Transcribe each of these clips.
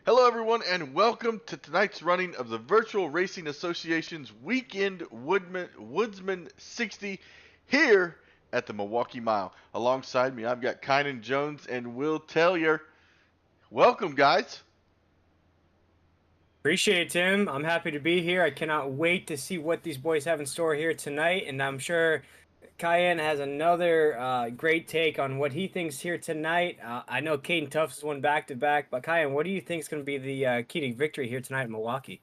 Hello, everyone, and welcome to tonight's running of the Virtual Racing Association's Weekend Woodsman 60 here at the Milwaukee Mile. Alongside me, I've got Kynan Jones and Will Tellier. Welcome, guys. Appreciate it, Tim. I'm happy to be here. I cannot wait to see what these boys have in store here tonight, and I'm sure Cayenne has another great take on what he thinks here tonight. I know Caden Tufts has won back-to-back, but Cayenne, what do you think is going to be the key to victory here tonight in Milwaukee?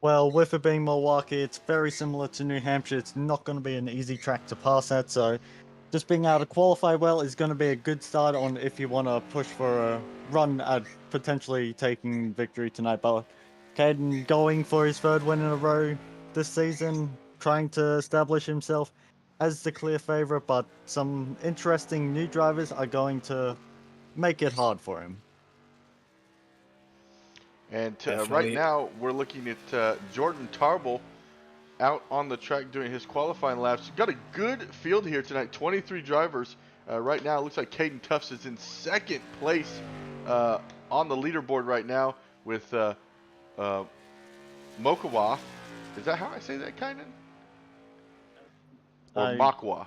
Well, with it being Milwaukee, it's very similar to New Hampshire. It's not going to be an easy track to pass at, so just being able to qualify well is going to be a good start on if you want to push for a run at potentially taking victory tonight. But Caden going for his third win in a row this season, trying to establish himself as the clear favorite, but some interesting new drivers are going to make it hard for him. And right now, we're looking at Jordan Tarble out on the track doing his qualifying laps. Got a good field here tonight, 23 drivers. Right now, it looks like Caden Tufts is in second place on the leaderboard right now with Mokawa. Is that how I say that, Kynan? Or Makwa?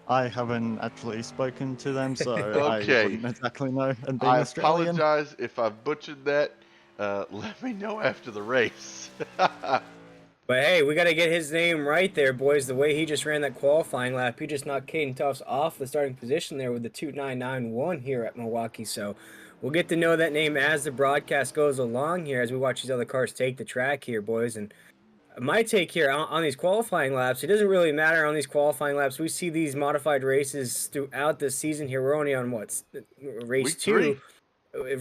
I haven't actually spoken to them, so okay. I wouldn't exactly know. And being I Australian, apologize if I've butchered that. Let me know after the race. But hey, we got to get his name right there, boys. The way he just ran that qualifying lap, he just knocked Caden Tufts off the starting position there with the 2.991 here at Milwaukee. So we'll get to know that name as the broadcast goes along here, as we watch these other cars take the track here, boys. And my take here on these qualifying laps, it doesn't really matter on these qualifying laps. We see these modified races throughout the season here. We're only on race Week 2.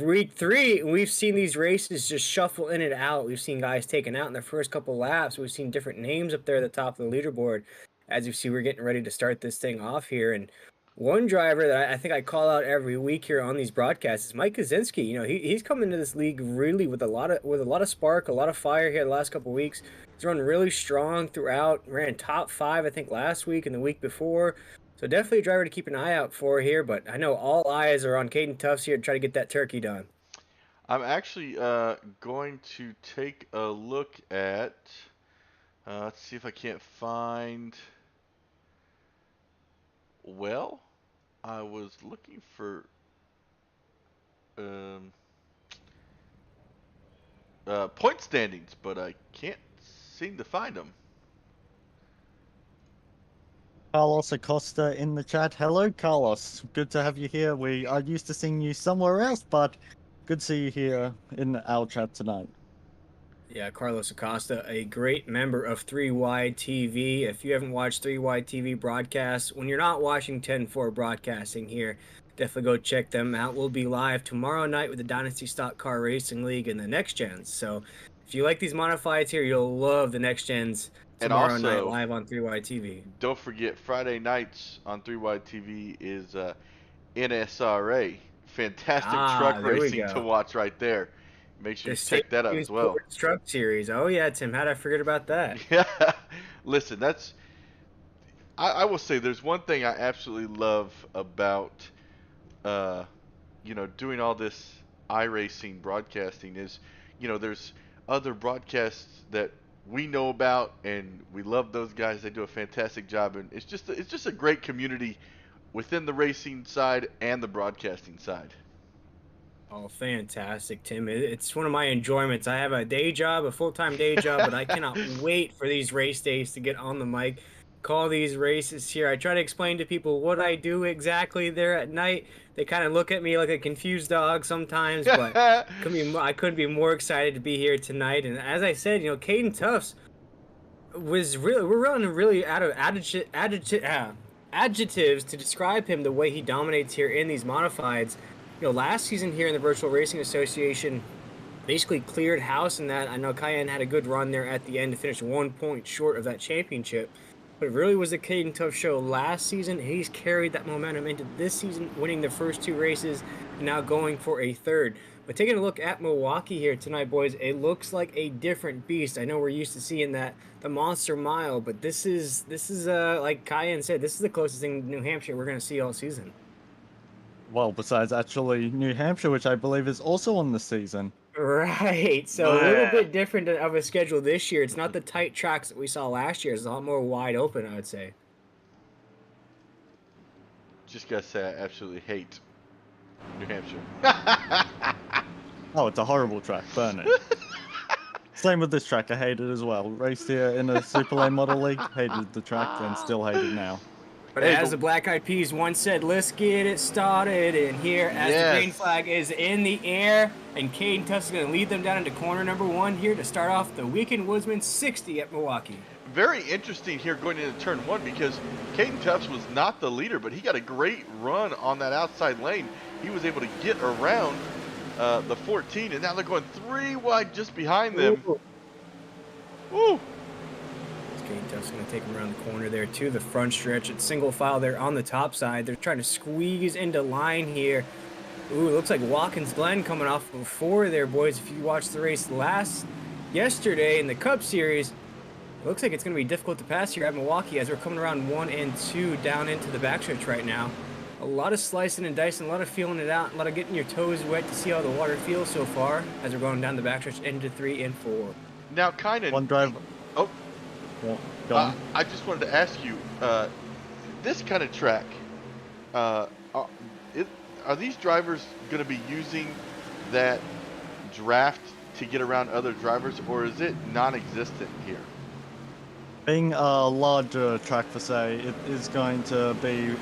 Week 3, we've seen these races just shuffle in and out. We've seen guys taken out in their first couple laps. We've seen different names up there at the top of the leaderboard. As you see, we're getting ready to start this thing off here. And one driver that I think I call out every week here on these broadcasts is Mike Kaczynski. You know, he's come into this league really with a lot of spark, a lot of fire here the last couple weeks. He's run really strong throughout. Ran top 5, I think, last week and the week before. So definitely a driver to keep an eye out for here. But I know all eyes are on Caden Tufts here to try to get that turkey done. I'm actually going to take a look at. Let's see if I can't find. Well, I was looking for point standings, but I can't seem to find them. Carlos Acosta in the chat. Hello, Carlos. Good to have you here. We are used to seeing you somewhere else, but good to see you here in our chat tonight. Yeah, Carlos Acosta, a great member of 3Wide TV. If you haven't watched 3Wide TV broadcasts, when you're not watching 10-4 broadcasting here, definitely go check them out. We'll be live tomorrow night with the Dynasty Stock Car Racing League and the Next Gens. So if you like these modifieds here, you'll love the Next Gens tomorrow night live on 3Wide TV. Don't forget, Friday nights on 3Wide TV is NSRA. Fantastic truck racing to watch right there. Make sure you check that out as well. Truck series. Oh yeah, Tim. How'd I forget about that? Yeah. Listen, I will say there's one thing I absolutely love about doing all this iRacing broadcasting is, there's other broadcasts that we know about and we love those guys. They do a fantastic job, and it's just a great community within the racing side and the broadcasting side. Oh, fantastic, Tim. It's one of my enjoyments. I have a day job, a full-time day job, but I cannot wait for these race days to get on the mic, call these races here. I try to explain to people what I do exactly there at night. They kind of look at me like a confused dog sometimes, but I couldn't be more excited to be here tonight. And as I said, Caden Tufts we're running really out of adjectives to describe him the way he dominates here in these modifieds. Last season here in the Virtual Racing Association, basically cleared house in that. I know Cayenne had a good run there at the end to finish 1 point short of that championship. But it really was the Caden Tufts show last season. He's carried that momentum into this season, winning the first 2 races and now going for a third. But taking a look at Milwaukee here tonight, boys, it looks like a different beast. I know we're used to seeing the Monster Mile, but this is like Cayenne said, this is the closest thing to New Hampshire we're going to see all season. Well, besides actually New Hampshire, which I believe is also on the season. Right. So a little Bleh. bit different of a schedule this year. It's not the tight tracks that we saw last year. It's a lot more wide open, I would say. Just gotta say, I absolutely hate New Hampshire. Oh, it's a horrible track. Burn it. Same with this track. I hate it as well. Raced here in a Super Lane Model League. Hated the track and still hate it now. But Hey, as the Black Eyed Peas once said, let's get it started in here. As the green Yes. flag is in the air, and Caden Tuss is going to lead them down into corner number 1 here to start off the weekend Woodsman 60 at Milwaukee. Very interesting here going into turn 1 because Caden Tufts was not the leader, but he got a great run on that outside lane. He was able to get around the 14, and now they're going 3 wide just behind them. Ooh. Woo! Caden Tuss is going to take him around the corner there to the front stretch. It's single file there on the top side. They're trying to squeeze into line here. Ooh, it looks like Watkins Glen coming off before there, boys. If you watched the race yesterday in the Cup Series, it looks like it's going to be difficult to pass here at Milwaukee as we're coming around 1 and 2 down into the backstretch right now. A lot of slicing and dicing, a lot of feeling it out, a lot of getting your toes wet to see how the water feels so far as we're going down the backstretch into 3 and 4. Now, kind of. One driver. Oh, Well, go on. I just wanted to ask you, this kind of track, are these drivers going to be using that draft to get around other drivers, or is it non-existent here? Being a larger track for say, it is going to be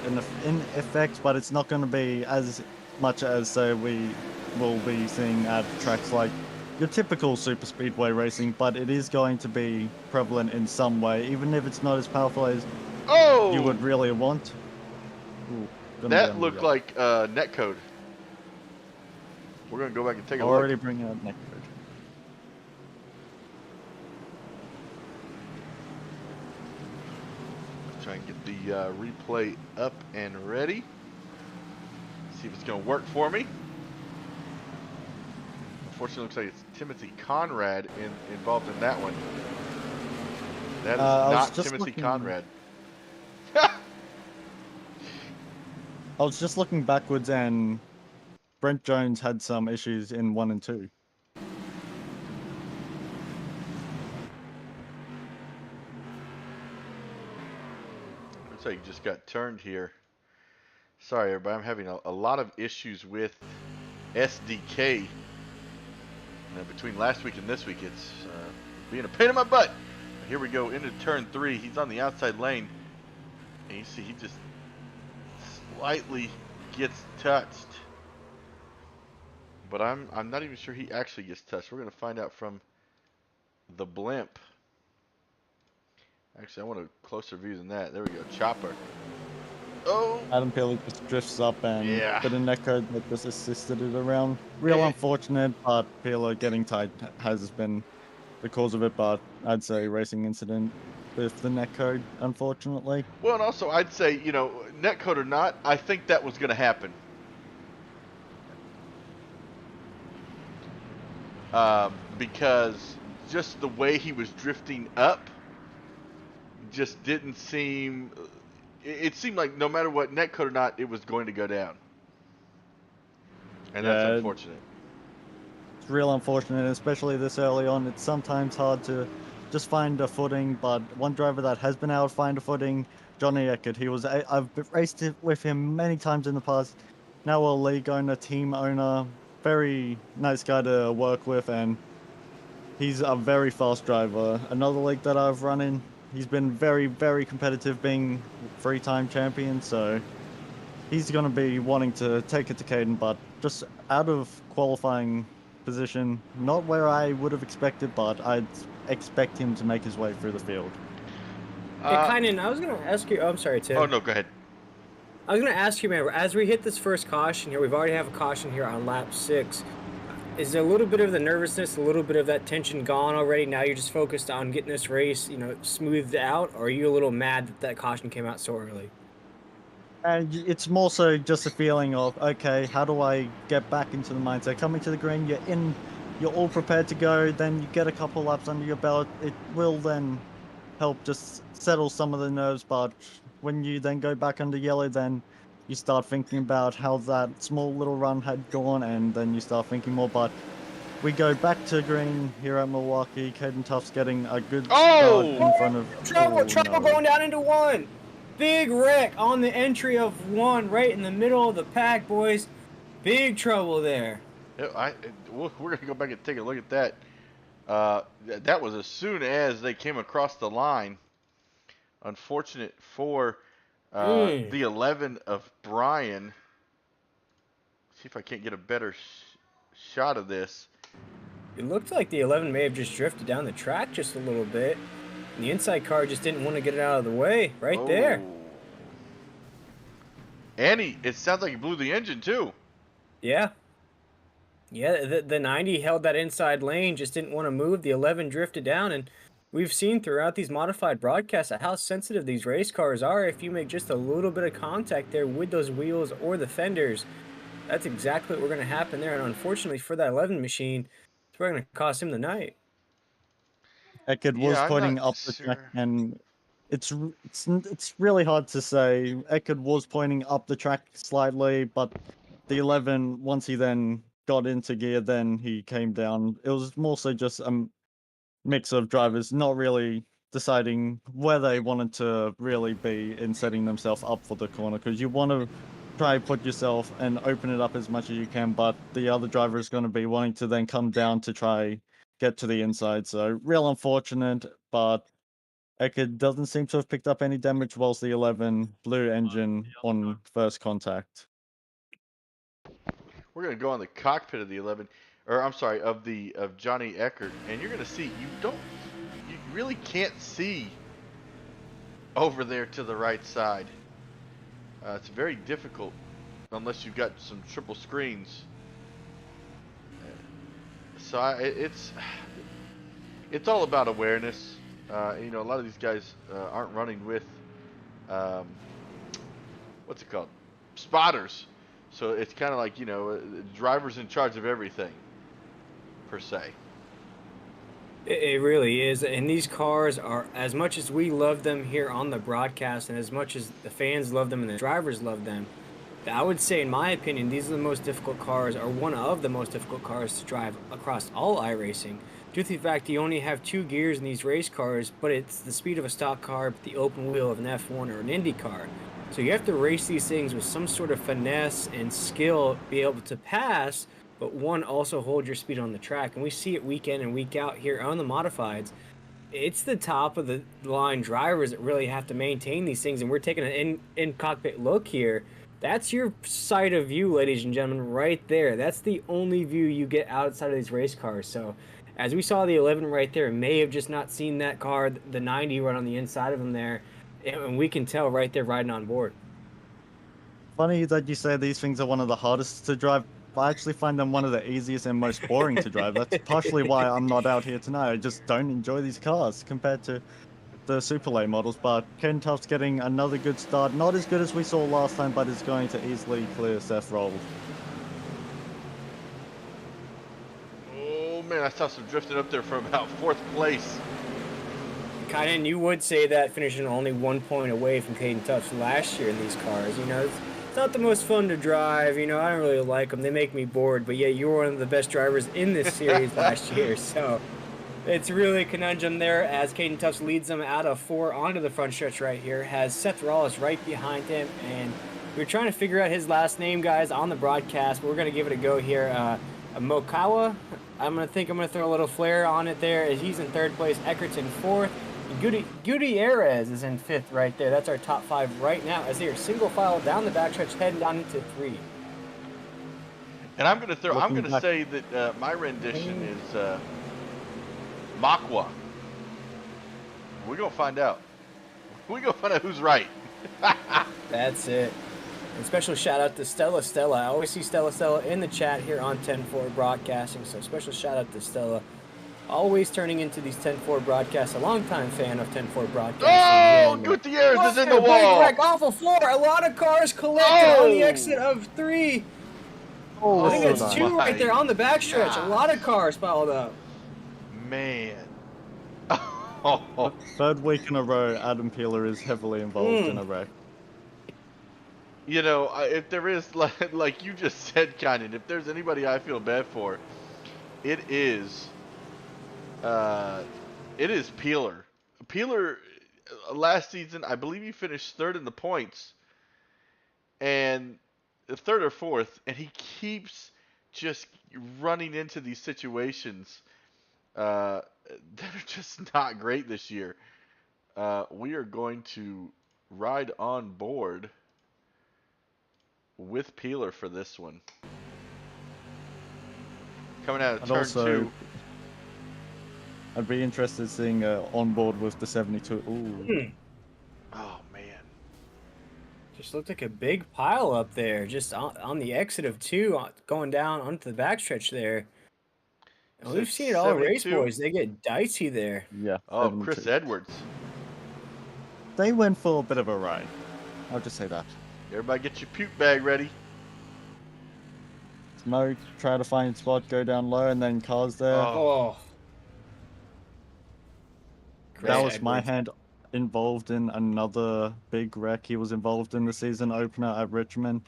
in effect, but it's not going to be as much as say we will be seeing at tracks like your typical super speedway racing, but it is going to be prevalent in some way, even if it's not as powerful as you would really want. Ooh, That looked like netcode. We're going to go back and take a already look. bringing up netcode. Try and get the replay up and ready. See if it's going to work for me. Unfortunately, it looks like it's Timothy Conrad involved in that one. That is not Timothy Conrad. I was just looking backwards, and Brent Jones had some issues in 1 and 2. Looks like you just got turned here. Sorry, everybody. I'm having a lot of issues with SDK. Between last week and this week, it's being a pain in my butt. Here we go into turn 3. He's on the outside lane. And you see he just slightly gets touched. But I'm not even sure he actually gets touched. We're going to find out from the blimp. Actually, I want a closer view than that. There we go. Chopper. Oh! Adam Peely just drifts up and bit of netcode that just assisted it around. Real unfortunate, but Peely getting tight has been the cause of it, but I'd say racing incident with the netcode, unfortunately. Well, and also I'd say, you know, netcode or not, I think that was going to happen. Because just the way he was drifting up just didn't seem... It seemed like no matter what, netcode or not, it was going to go down. And that's unfortunate. It's real unfortunate, especially this early on. It's sometimes hard to just find a footing, but one driver that has been able to find a footing, Johnny Eckert, I've raced with him many times in the past. Now a league owner, team owner, very nice guy to work with, and he's a very fast driver. Another league that I've run in, he's been very, very competitive, being 3-time champion, so he's going to be wanting to take it to Caden, but just out of qualifying position, not where I would have expected, but I'd expect him to make his way through the field. Kynan, I was going to ask you, I'm sorry, Tim. Oh, no, go ahead. I was going to ask you, man, as we hit this first caution here, we've already have a caution here on lap 6. Is there a little bit of the nervousness, a little bit of that tension gone already? Now you're just focused on getting this race, you know, smoothed out, or are you a little mad that that caution came out so early? And it's more so just a feeling of, okay, how do I get back into the mindset? Coming to the green, you're all prepared to go, then you get a couple laps under your belt. It will then help just settle some of the nerves, but when you then go back under yellow, then you start thinking about how that small little run had gone, and then you start thinking more. But we go back to green here at Milwaukee. Caden Tuff's getting a good start in front of. Trouble No. going down into one. Big wreck on the entry of one, right in the middle of the pack, boys. Big trouble there. We're going to go back and take a look at that. That was as soon as they came across the line. Unfortunate for the 11 of Brian. See if I can't get a better shot of this. It looked like the 11 may have just drifted down the track just a little bit. And the inside car just didn't want to get it out of the way right there. And it sounds like he blew the engine too. Yeah. Yeah, the 90 held that inside lane, just didn't want to move. The 11 drifted down, and we've seen throughout these modified broadcasts how sensitive these race cars are. If you make just a little bit of contact there with those wheels or the fenders, that's exactly what we're going to happen there. And unfortunately for that 11 machine, it's probably going to cost him the night. Eckert was pointing up the track, and it's really hard to say. Eckert was pointing up the track slightly, but the 11, once he then got into gear, then he came down. It was more so just a mix of drivers not really deciding where they wanted to really be in setting themselves up for the corner, because you want to try to put yourself and open it up as much as you can, but the other driver is going to be wanting to then come down to try get to the inside. So real unfortunate, but Eckert doesn't seem to have picked up any damage, whilst the 11 blew engine on first contact. We're going to go on the cockpit of the 11, or I'm sorry, of Johnny Eckert, and you're going to see you really can't see over there to the right side. It's very difficult unless you've got some triple screens. So it's all about awareness. You know, a lot of these guys aren't running with what's it called? Spotters. So it's kind of like, you know, driver's in charge of everything, per se. It really is. And these cars are, as much as we love them here on the broadcast and as much as the fans love them and the drivers love them, I would say, in my opinion, these are the most difficult cars, or one of the most difficult cars to drive across all iRacing. Due to the fact you only have 2 gears in these race cars, but it's the speed of a stock car, but the open wheel of an F1 or an Indy car. So you have to race these things with some sort of finesse and skill, be able to pass, but one, also hold your speed on the track. And we see it week in and week out here on the modifieds. It's the top of the line drivers that really have to maintain these things, and we're taking an in-cockpit look here. That's your side of view, ladies and gentlemen, right there. That's the only view you get outside of these race cars. So as we saw the 11 right there, may have just not seen that car, the 90 right on the inside of him there, and we can tell right there riding on board. Funny that you say these things are one of the hardest to drive. I actually find them one of the easiest and most boring to drive. That's partially why I'm not out here tonight. I just don't enjoy these cars compared to the Super Late models. But Ken Tuff's getting another good start. Not as good as we saw last time, but is going to easily clear Seth Roll. Oh man, I saw some drifting up there from about 4th place. And you would say that finishing only 1 point away from Caden Tuff's last year in these cars. You know, it's not the most fun to drive. You know, I don't really like them. They make me bored. But yeah, you were one of the best drivers in this series last year. So it's really a conundrum there as Caden Tuff leads them out of 4 onto the front stretch right here. Has Seth Rawls right behind him. And we're trying to figure out his last name, guys, on the broadcast. But we're going to give it a go here. Mokawa. I'm going to throw a little flair on it there as he's in 3rd place. Eckert's in 4th. Gutierrez is in 5th right there. That's our top 5 right now as they are single file down the backstretch heading down into 3. And I'm going to say that my rendition is Makwa. We're going to find out. We're going to find out who's right. That's it. And special shout out to Stella. I always see Stella in the chat here on 10-4 Broadcasting. So special shout out to Stella. Always turning into these 10-4 broadcasts. A longtime fan of 10-4 broadcasting. Oh, Gutierrez is in the wall. Big wreck off the floor. A lot of cars collected on the exit of 3. Oh, I think it's 2 right there on the backstretch. A lot of cars piled up. Man. 3rd week in a row, Adam Peeler is heavily involved in a wreck. You know, if there is, like you just said, Kynan, if there's anybody I feel bad for, it is, uh, it is Peeler. Peeler, last season, I believe he finished third in the points, and third or fourth, and he keeps just running into these situations that are just not great this year. We are going to ride on board with Peeler for this one. Coming out of And turn also, 2. I'd be interested in seeing on board with the 72. Ooh. Oh, man. Just looked like a big pile up there, just on the exit of 2, going down onto the backstretch there. And So we've it's seen it all race, 72. boys. They get dicey there. Yeah, Oh, 72. Chris Edwards. They went for a bit of a ride. I'll just say that. Everybody get your puke bag ready. Smoke, try to find a spot, go down low, and then cars there. Oh, Oh, That Chris was my Edwards. hand involved in another big wreck. He was involved in the season opener at Richmond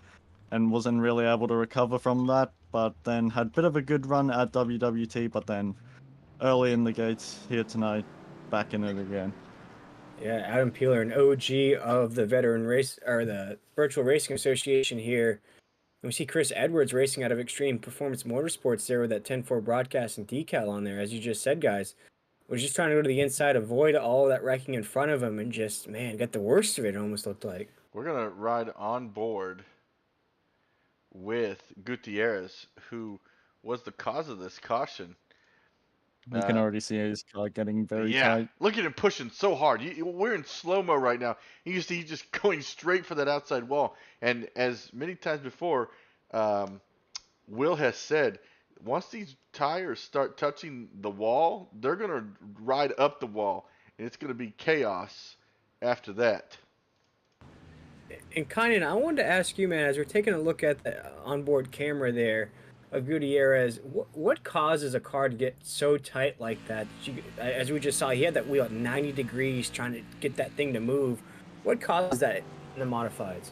and wasn't really able to recover from that, but then had a bit of a good run at WWT, but then early in the gates here tonight, back in it again. Yeah, Adam Peeler, an OG of the veteran race or the Virtual Racing Association here. And we see Chris Edwards racing out of Extreme Performance Motorsports there with that 10-4 broadcast and decal on there, as you just said, guys. Was just trying to go to the inside, avoid all that wrecking in front of him, and just, man, got the worst of it, almost looked like. we're going to ride on board with Gutierrez, who was the cause of this caution. You can already see his car getting very Yeah, tight. look at him pushing so hard. We're in slow-mo right now. You see he's just going straight for that outside wall. And as many times before, Will has said, once these tires start touching the wall, they're going to ride up the wall. And it's going to be chaos after that. And Kynan, I wanted to ask you, man, as we're taking a look at the onboard camera there of Gutierrez, what causes a car to get so tight like that? As we just saw, he had that wheel at 90 degrees trying to get that thing to move. What causes that in the modifieds?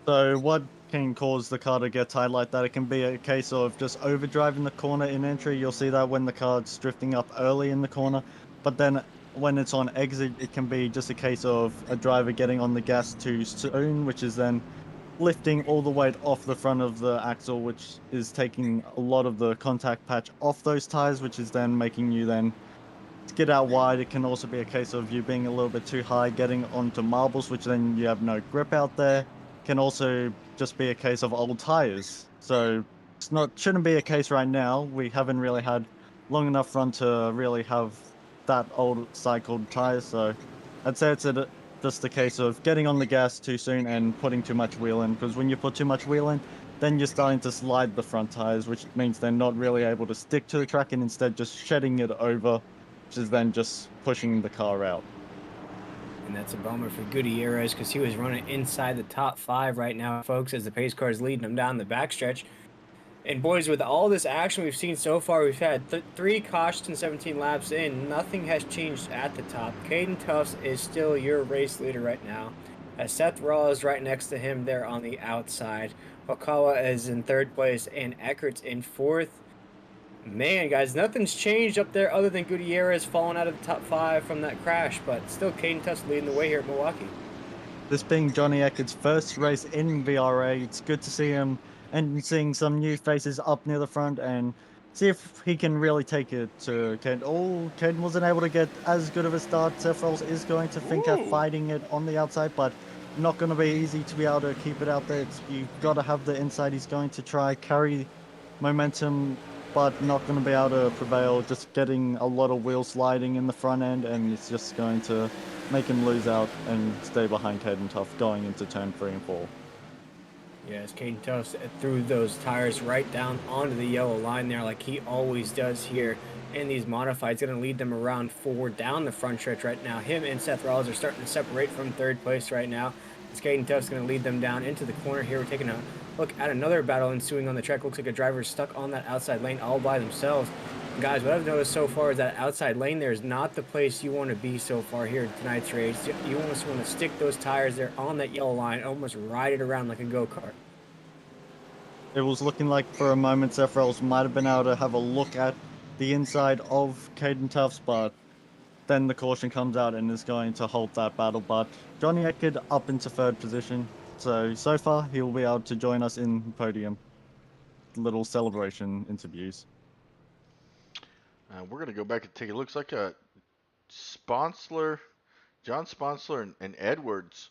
So what can cause the car to get tight like that? It can be a case of just overdriving the corner in entry. You'll see that when the car's drifting up early in the corner. But then when it's on exit, it can be just a case of a driver getting on the gas too soon, which is then lifting all the weight off the front of the axle, which is taking a lot of the contact patch off those tires, which is then making you then skid out wide. It can also be a case of you being a little bit too high, getting onto marbles, which then you have no grip out there. Can also just be a case of old tires. So shouldn't be a case right now. We haven't really had long enough run to really have that old cycled tires. So I'd say it's just a case of getting on the gas too soon and putting too much wheel in, because when you put too much wheel in, then you're starting to slide the front tires, which means they're not really able to stick to the track and instead just shedding it over, which is then just pushing the car out. And that's a bummer for Gutierrez because he was running inside the top 5 right now, folks, as the pace car is leading him down the backstretch. And boys, with all this action we've seen so far, we've had 3 cautions and 17 laps in. Nothing has changed at the top. Caden Tufts is still your race leader right now, as Seth Raw is right next to him there on the outside. Okawa is in 3rd place, and Eckert's in 4th. Man, guys, nothing's changed up there other than Gutierrez falling out of the top 5 from that crash, but still Caden Tufts leading the way here at Milwaukee. This being Johnny Eckert's first race in VRA, it's good to see him and seeing some new faces up near the front and see if he can really take it to Caden. Oh, Caden wasn't able to get as good of a start. Seth Rolls is going to think at fighting it on the outside, but not going to be easy to be able to keep it out there. You've got to have the inside. He's going to try carry momentum, but not going to be able to prevail. Just getting a lot of wheel sliding in the front end, and it's just going to make him lose out and stay behind Caden Tufts going into turn 3 and 4. Yes, Caden Tufts threw those tires right down onto the yellow line there like he always does here in these modifieds. Going to lead them around 4 down the front stretch right now. Him and Seth Rawls are starting to separate from 3rd place right now. As Caden Tufts going to lead them down into the corner here. We're taking a look at another battle ensuing on the track. Looks like a driver stuck on that outside lane all by themselves. Guys, what I've noticed so far is that outside lane there is not the place you want to be so far here in tonight's race. You almost want to stick those tires there on that yellow line, almost ride it around like a go-kart. It was looking like for a moment Seth Rolls might have been able to have a look at the inside of Caden Tuffs, but then the caution comes out and is going to hold that battle. But Johnny Eckert up into 3rd position. So far, he'll be able to join us in podium. Little celebration interviews. We're going to go back and take a look. Looks like a Sponsler, John Sponsler and Edwards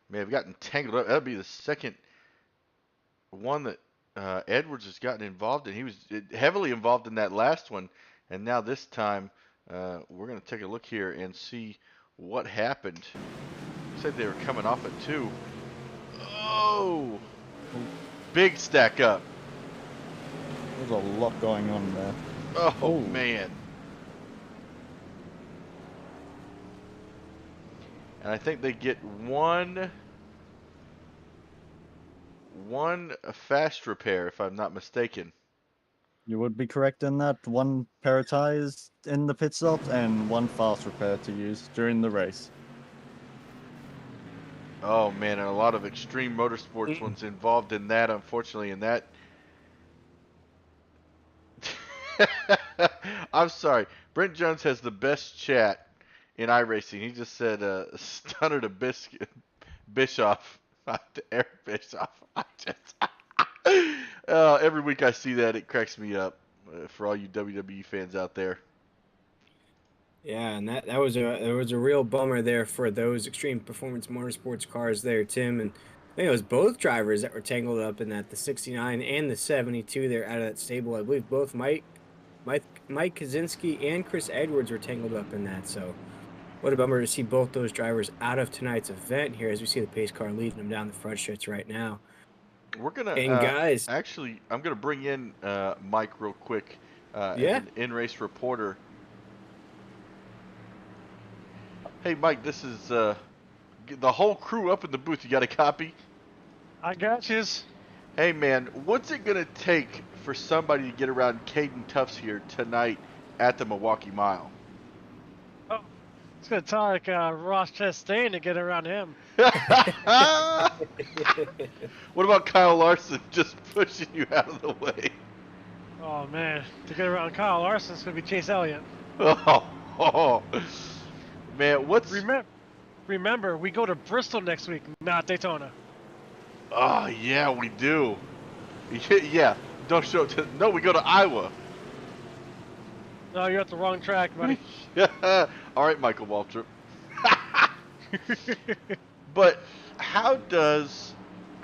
may have gotten tangled up. That'll be the second one that Edwards has gotten involved in. He was heavily involved in that last one, and now this time we're going to take a look here and see what happened. Said they were coming off at 2. Oh, big stack up. There's a lot going on there. Oh, man. And I think they get one fast repair, if I'm not mistaken. You would be correct in that. 1 pair of tires in the pit stop and 1 fast repair to use during the race. Oh, man, and a lot of extreme motorsports ones involved in that, unfortunately, and that... I'm sorry. Brent Jones has the best chat in iRacing. He just said, stunner to Bischoff. To Eric Bischoff. Every week I see that, it cracks me up for all you WWE fans out there. Yeah, and that was a real bummer there for those Extreme Performance Motorsports cars there, Tim. And I think it was both drivers that were tangled up in that, the 69 and the 72 there out of that stable. I believe both Mike Kaczynski and Chris Edwards were tangled up in that. So what a bummer to see both those drivers out of tonight's event here, as we see the pace car leading them down the front stretch right now. We're gonna guys, actually, I'm gonna bring in Mike real quick. As an in-race reporter. Hey Mike, this is the whole crew up in the booth. You got a copy? I got yous. Hey man, what's it gonna take for somebody to get around Caden Tuffs here tonight at the Milwaukee Mile? Oh, it's gonna take Ross Chastain to get around him. What about Kyle Larson just pushing you out of the way? Oh man, to get around Kyle Larson, it's gonna be Chase Elliott. Oh. Man, what's... Remember, we go to Bristol next week, not Daytona. Oh, yeah, we do. Yeah, don't show it to... No, we go to Iowa. No, you're at the wrong track, buddy. All right, Michael Waltrip. But how does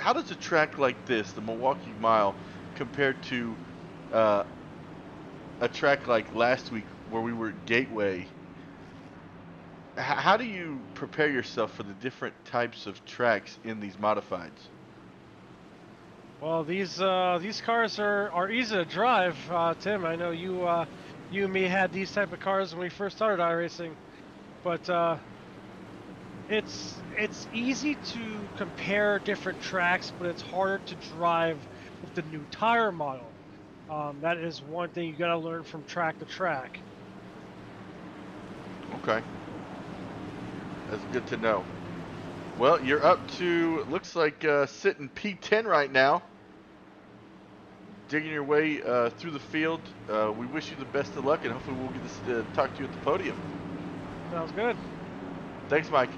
a track like this, the Milwaukee Mile, compare to a track like last week where we were at Gateway? How do you prepare yourself for the different types of tracks in these modifieds? Well, these cars are easy to drive, Tim. I know you and me had these type of cars when we first started iRacing, but it's easy to compare different tracks, but it's harder to drive with the new tire model. That is one thing you got to learn from track to track. Okay. That's good to know. Well, you're up to, looks like sitting P10 right now. Digging your way through the field. We wish you the best of luck, and hopefully we'll get to talk to you at the podium. Sounds good. Thanks, Mike.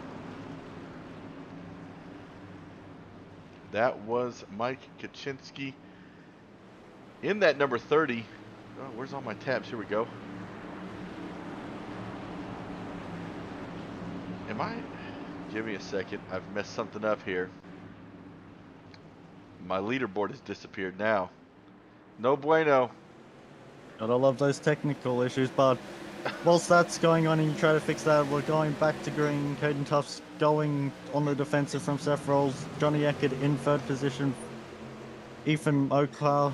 That was Mike Kaczynski in that number 30. Oh, where's all my tabs? Here we go. Am I? Give me a second. I've messed something up here. My leaderboard has disappeared now. No bueno. Gotta love those technical issues, but whilst that's going on and you try to fix that, we're going back to green. Caden Tuffs going on the defensive from Seth Rolls. Johnny Eckert in 3rd position. Ethan Okar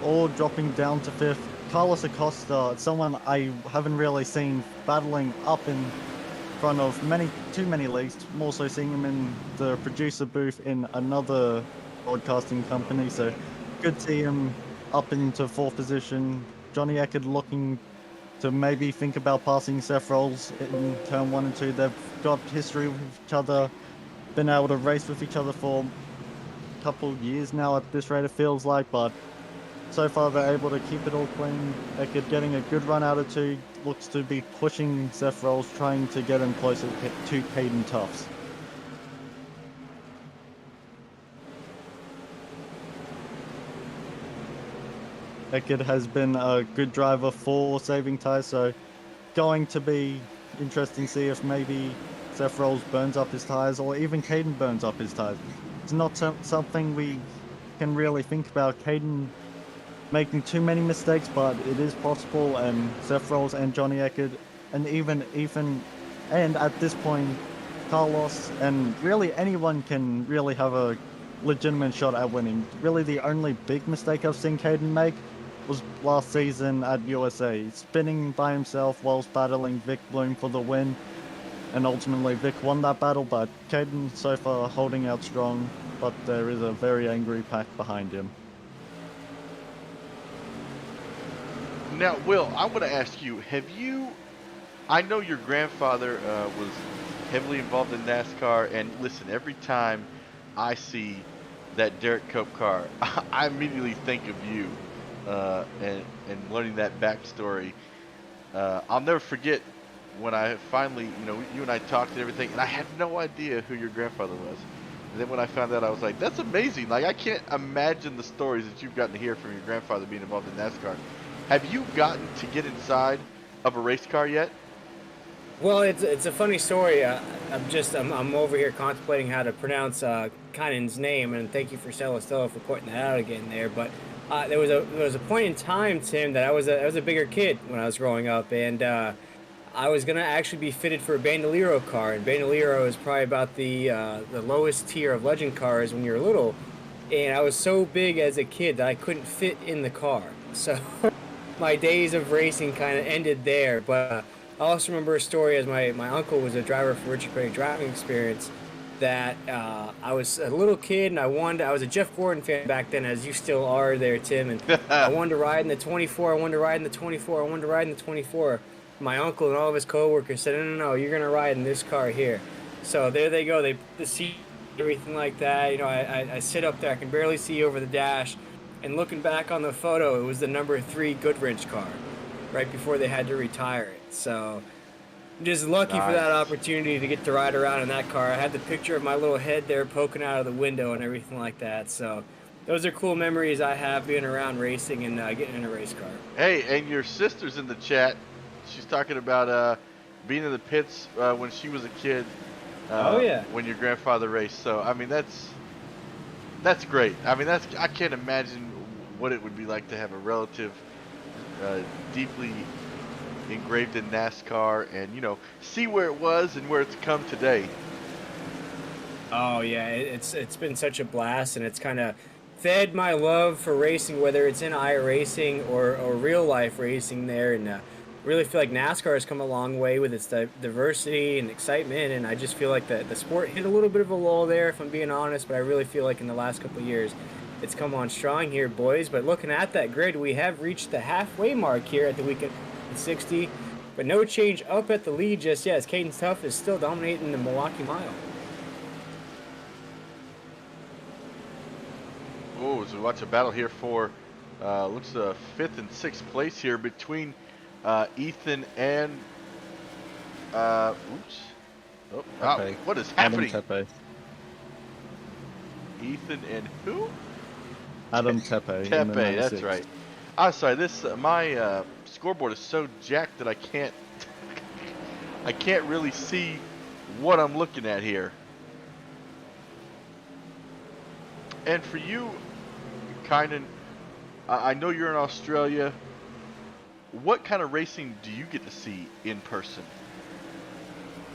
all dropping down to 5th. Carlos Acosta, someone I haven't really seen battling up in front of too many leagues, more so seeing him in the producer booth in another broadcasting company, so good to see him up into 4th position. Johnny Eckert looking to maybe think about passing Seth Rolls in turn 1 and 2. They've got history with each other, been able to race with each other for a couple years now at this rate it feels like, but so far they're able to keep it all clean. Eckert getting a good run out of 2, looks to be pushing Seth Rolls, trying to get him closer to Caden Tufts. Eckert has been a good driver for saving ties, so going to be interesting to see if maybe Seth Rolls burns up his tires or even Caden burns up his tires. It's not something we can really think about Caden making too many mistakes, but it is possible, and Seth Rolls and Johnny Eckert and even Ethan, and at this point Carlos, and really anyone can really have a legitimate shot at winning. Really the only big mistake I've seen Caden make was last season at USA, spinning by himself whilst battling Vic Bloom for the win, and ultimately Vic won that battle, but Caden so far holding out strong, but there is a very angry pack behind him. Now, Will, I want to ask you, I know your grandfather was heavily involved in NASCAR, and listen, every time I see that Derek Cope car, I immediately think of you. And learning that backstory, I'll never forget when I finally, you and I talked and everything, and I had no idea who your grandfather was. And then when I found out, I was like, that's amazing. Like, I can't imagine the stories that you've gotten to hear from your grandfather being involved in NASCAR. Have you gotten to get inside of a race car yet? Well, it's a funny story. I'm over here contemplating how to pronounce Kynan's name, and thank you for Celestella for pointing that out again there. But there was a point in time, Tim, that I was a bigger kid when I was growing up, and I was gonna actually be fitted for a Bandolero car, and Bandolero is probably about the lowest tier of legend cars when you're little, and I was so big as a kid that I couldn't fit in the car, so my days of racing kind of ended there. But I also remember a story as my uncle was a driver for Richard Petty Driving Experience, that I was a little kid and I was a Jeff Gordon fan back then, as you still are there, Tim, and I wanted to ride in the 24, I wanted to ride in the 24, I wanted to ride in the 24. My uncle and all of his coworkers said, no, you're going to ride in this car here. So there they go, the seat, everything like that. I sit up there, I can barely see over the dash, and looking back on the photo, it was the number 3 Goodrich car, right before they had to retire it. So I'm just lucky for that opportunity to get to ride around in that car. I had the picture of my little head there poking out of the window and everything like that. So those are cool memories I have being around racing and getting in a race car. Hey, and your sister's in the chat. She's talking about being in the pits when she was a kid. When your grandfather raced. So I mean, that's great. I mean, I can't imagine what it would be like to have a relative deeply engraved in NASCAR, and see where it was and where it's come today. Oh yeah, it's been such a blast, and it's kind of fed my love for racing, whether it's in iRacing or real life racing there, and really feel like NASCAR has come a long way with its diversity and excitement, and I just feel like the sport hit a little bit of a lull there, if I'm being honest, but I really feel like in the last couple of years it's come on strong here, boys. But looking at that grid, we have reached the halfway mark here at the weekend 60, but no change up at the lead just yet, as Caden Tufts is still dominating the Milwaukee Mile. Oh, so we watch a battle here for looks 5th and 6th place here between Ethan and what is happening? Adam Tepe. Ethan and who? Adam Tepe. Tepe, that's right. I'm sorry, this my scoreboard is so jacked that I can't really see what I'm looking at here. And for you, Kynan, I know you're in Australia. What kind of racing do you get to see in person?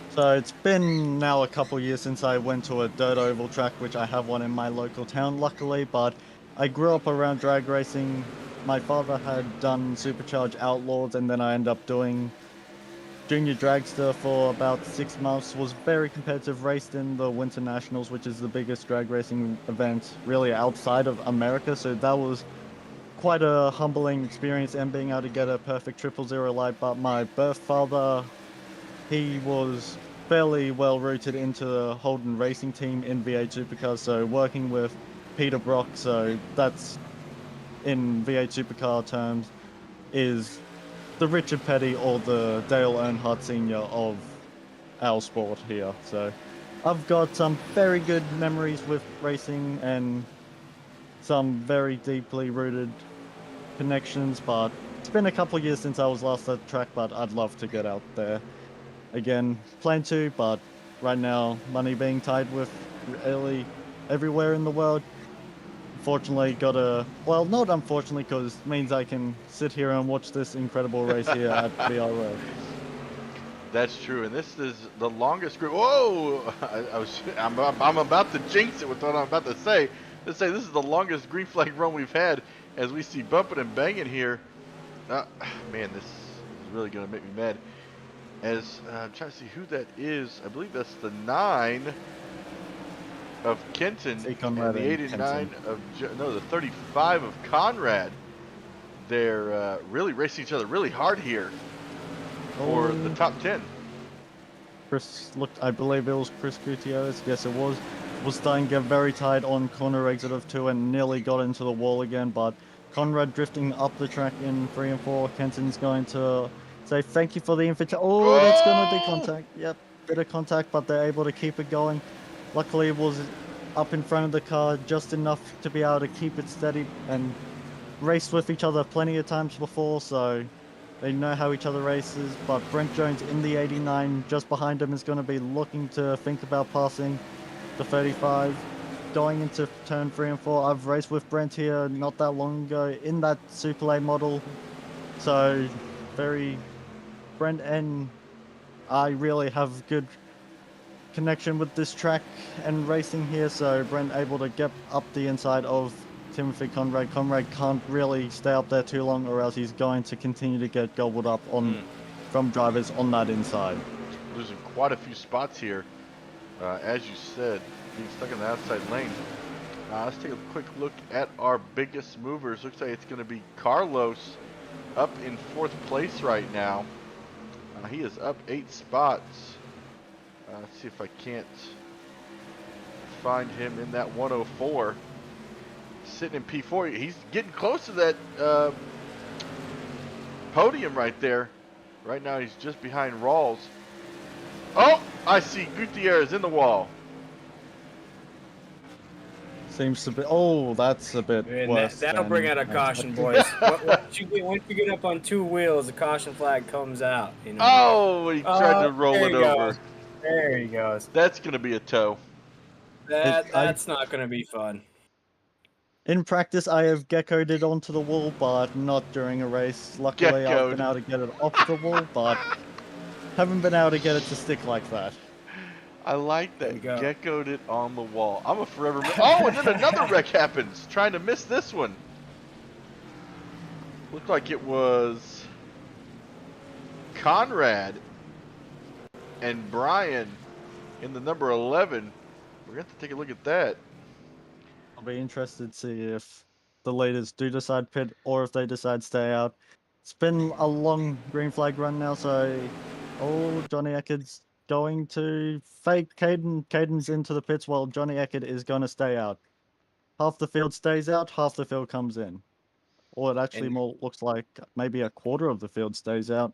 So it's been now a couple years since I went to a dirt oval track, which I have one in my local town, luckily, but I grew up around drag racing. My father had done Supercharged Outlaws, and then I ended up doing Junior Dragster for about 6 months. Was very competitive, raced in the Winter Nationals, which is the biggest drag racing event really outside of America, so that was quite a humbling experience and being able to get a perfect 000 light, but my birth father, he was fairly well rooted into the Holden racing team in V8 Supercars, so working with Peter Brock, so that's in V8 Supercar terms is the Richard Petty or the Dale Earnhardt Sr. of our sport here. So I've got some very good memories with racing and some very deeply rooted connections, but it's been a couple of years since I was last at the track, but I'd love to get out there again. Plan to, but right now, money being tied with really everywhere in the world. Unfortunately, well, not unfortunately, because it means I can sit here and watch this incredible race here at VRL. That's true, and this is the longest group. Whoa! I'm about to jinx it with what I'm about to say. Let's say this is the longest green flag run we've had, as we see bumping and banging here. Man, this is really gonna make me mad. As I'm trying to see who that is. I believe that's the 9 of Kenton and the 89 of the 35 of Conrad. They're really racing each other really hard here for the top 10. Chris looked, I believe it was Chris Gutierrez. Yes, it was. Was starting to get very tight on corner exit of 2 and nearly got into the wall again, but Conrad drifting up the track in 3 and 4. Kenton's going to say thank you for the invitation. Oh, that's going to be contact. Yep, bit of contact, but they're able to keep it going. Luckily, it was up in front of the car just enough to be able to keep it steady and raced with each other plenty of times before, so they know how each other races. But Brent Jones in the 89 just behind him is going to be looking to think about passing the 35. Going into turn 3 and 4, I've raced with Brent here not that long ago in that Super Late model, so Brent and I really have good connection with this track and racing here, so Brent able to get up the inside of Timothy Conrad. Conrad can't really stay up there too long, or else he's going to continue to get gobbled up from drivers on that inside. Losing quite a few spots here, as you said, being stuck in the outside lane. Let's take a quick look at our biggest movers. Looks like it's going to be Carlos up in 4th place right now. He is up 8 spots. Let's see if I can't find him in that 104. Sitting in P4. He's getting close to that podium right there. Right now he's just behind Rawls. Oh, I see Gutierrez in the wall. Seems to be. Oh, that's a bit worse. That'll bring out a caution, boys. Once you get up on 2 wheels, the caution flag comes out. You know. Oh, he tried to roll it over. There he goes. That's going to be a tow. That's not going to be fun. In practice, I have geckoed it onto the wall, but not during a race. Luckily, I've been able to get it off the wall, but haven't been able to get it to stick like that. I like that. Geckoed it on the wall. I'm a forever. Oh, and then another wreck happens. Trying to miss this one. Looked like it was Conrad and Brian in the number 11. We're going to have to take a look at that. I'll be interested to see if the leaders do decide pit or if they decide stay out. It's been a long green flag run now, so Johnny Eckerd's going to fake Caden. Caden's into the pits while Johnny Eckerd is going to stay out. Half the field stays out, half the field comes in. Or it actually more looks like maybe a quarter of the field stays out.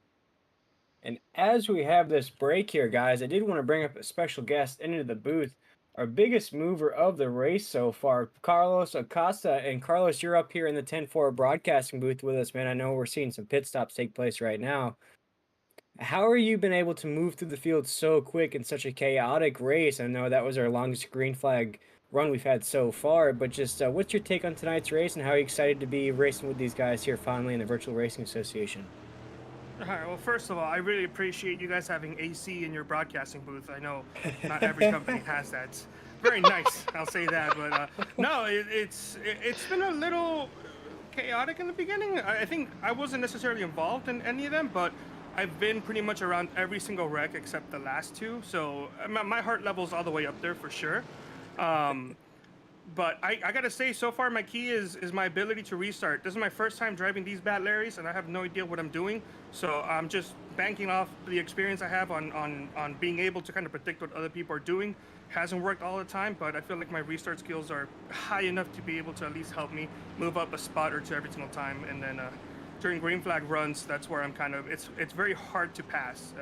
And as we have this break here, guys, I did want to bring up a special guest into the booth. Our biggest mover of the race so far, Carlos Acosta. And Carlos, you're up here in the 10-4 broadcasting booth with us, man. I know we're seeing some pit stops take place right now. How are you been able to move through the field so quick in such a chaotic race? I know that was our longest green flag run we've had so far, but just what's your take on tonight's race, and how are you excited to be racing with these guys here finally in the Virtual Racing Association? All right, well, first of all, I really appreciate you guys having AC in your broadcasting booth. I know not every company has that. It's very nice, I'll say that. But no, it's been a little chaotic in the beginning. I think I wasn't necessarily involved in any of them, but I've been pretty much around every single wreck except the last 2. So my heart level's all the way up there for sure. But I gotta say, so far my key is my ability to restart. This is my first time driving these bad Larrys, and I have no idea what I'm doing. So I'm just banking off the experience I have on being able to kind of predict what other people are doing. Hasn't worked all the time, but I feel like my restart skills are high enough to be able to at least help me move up a spot or two every single time. And then during green flag runs, that's where I'm kind of, it's very hard to pass.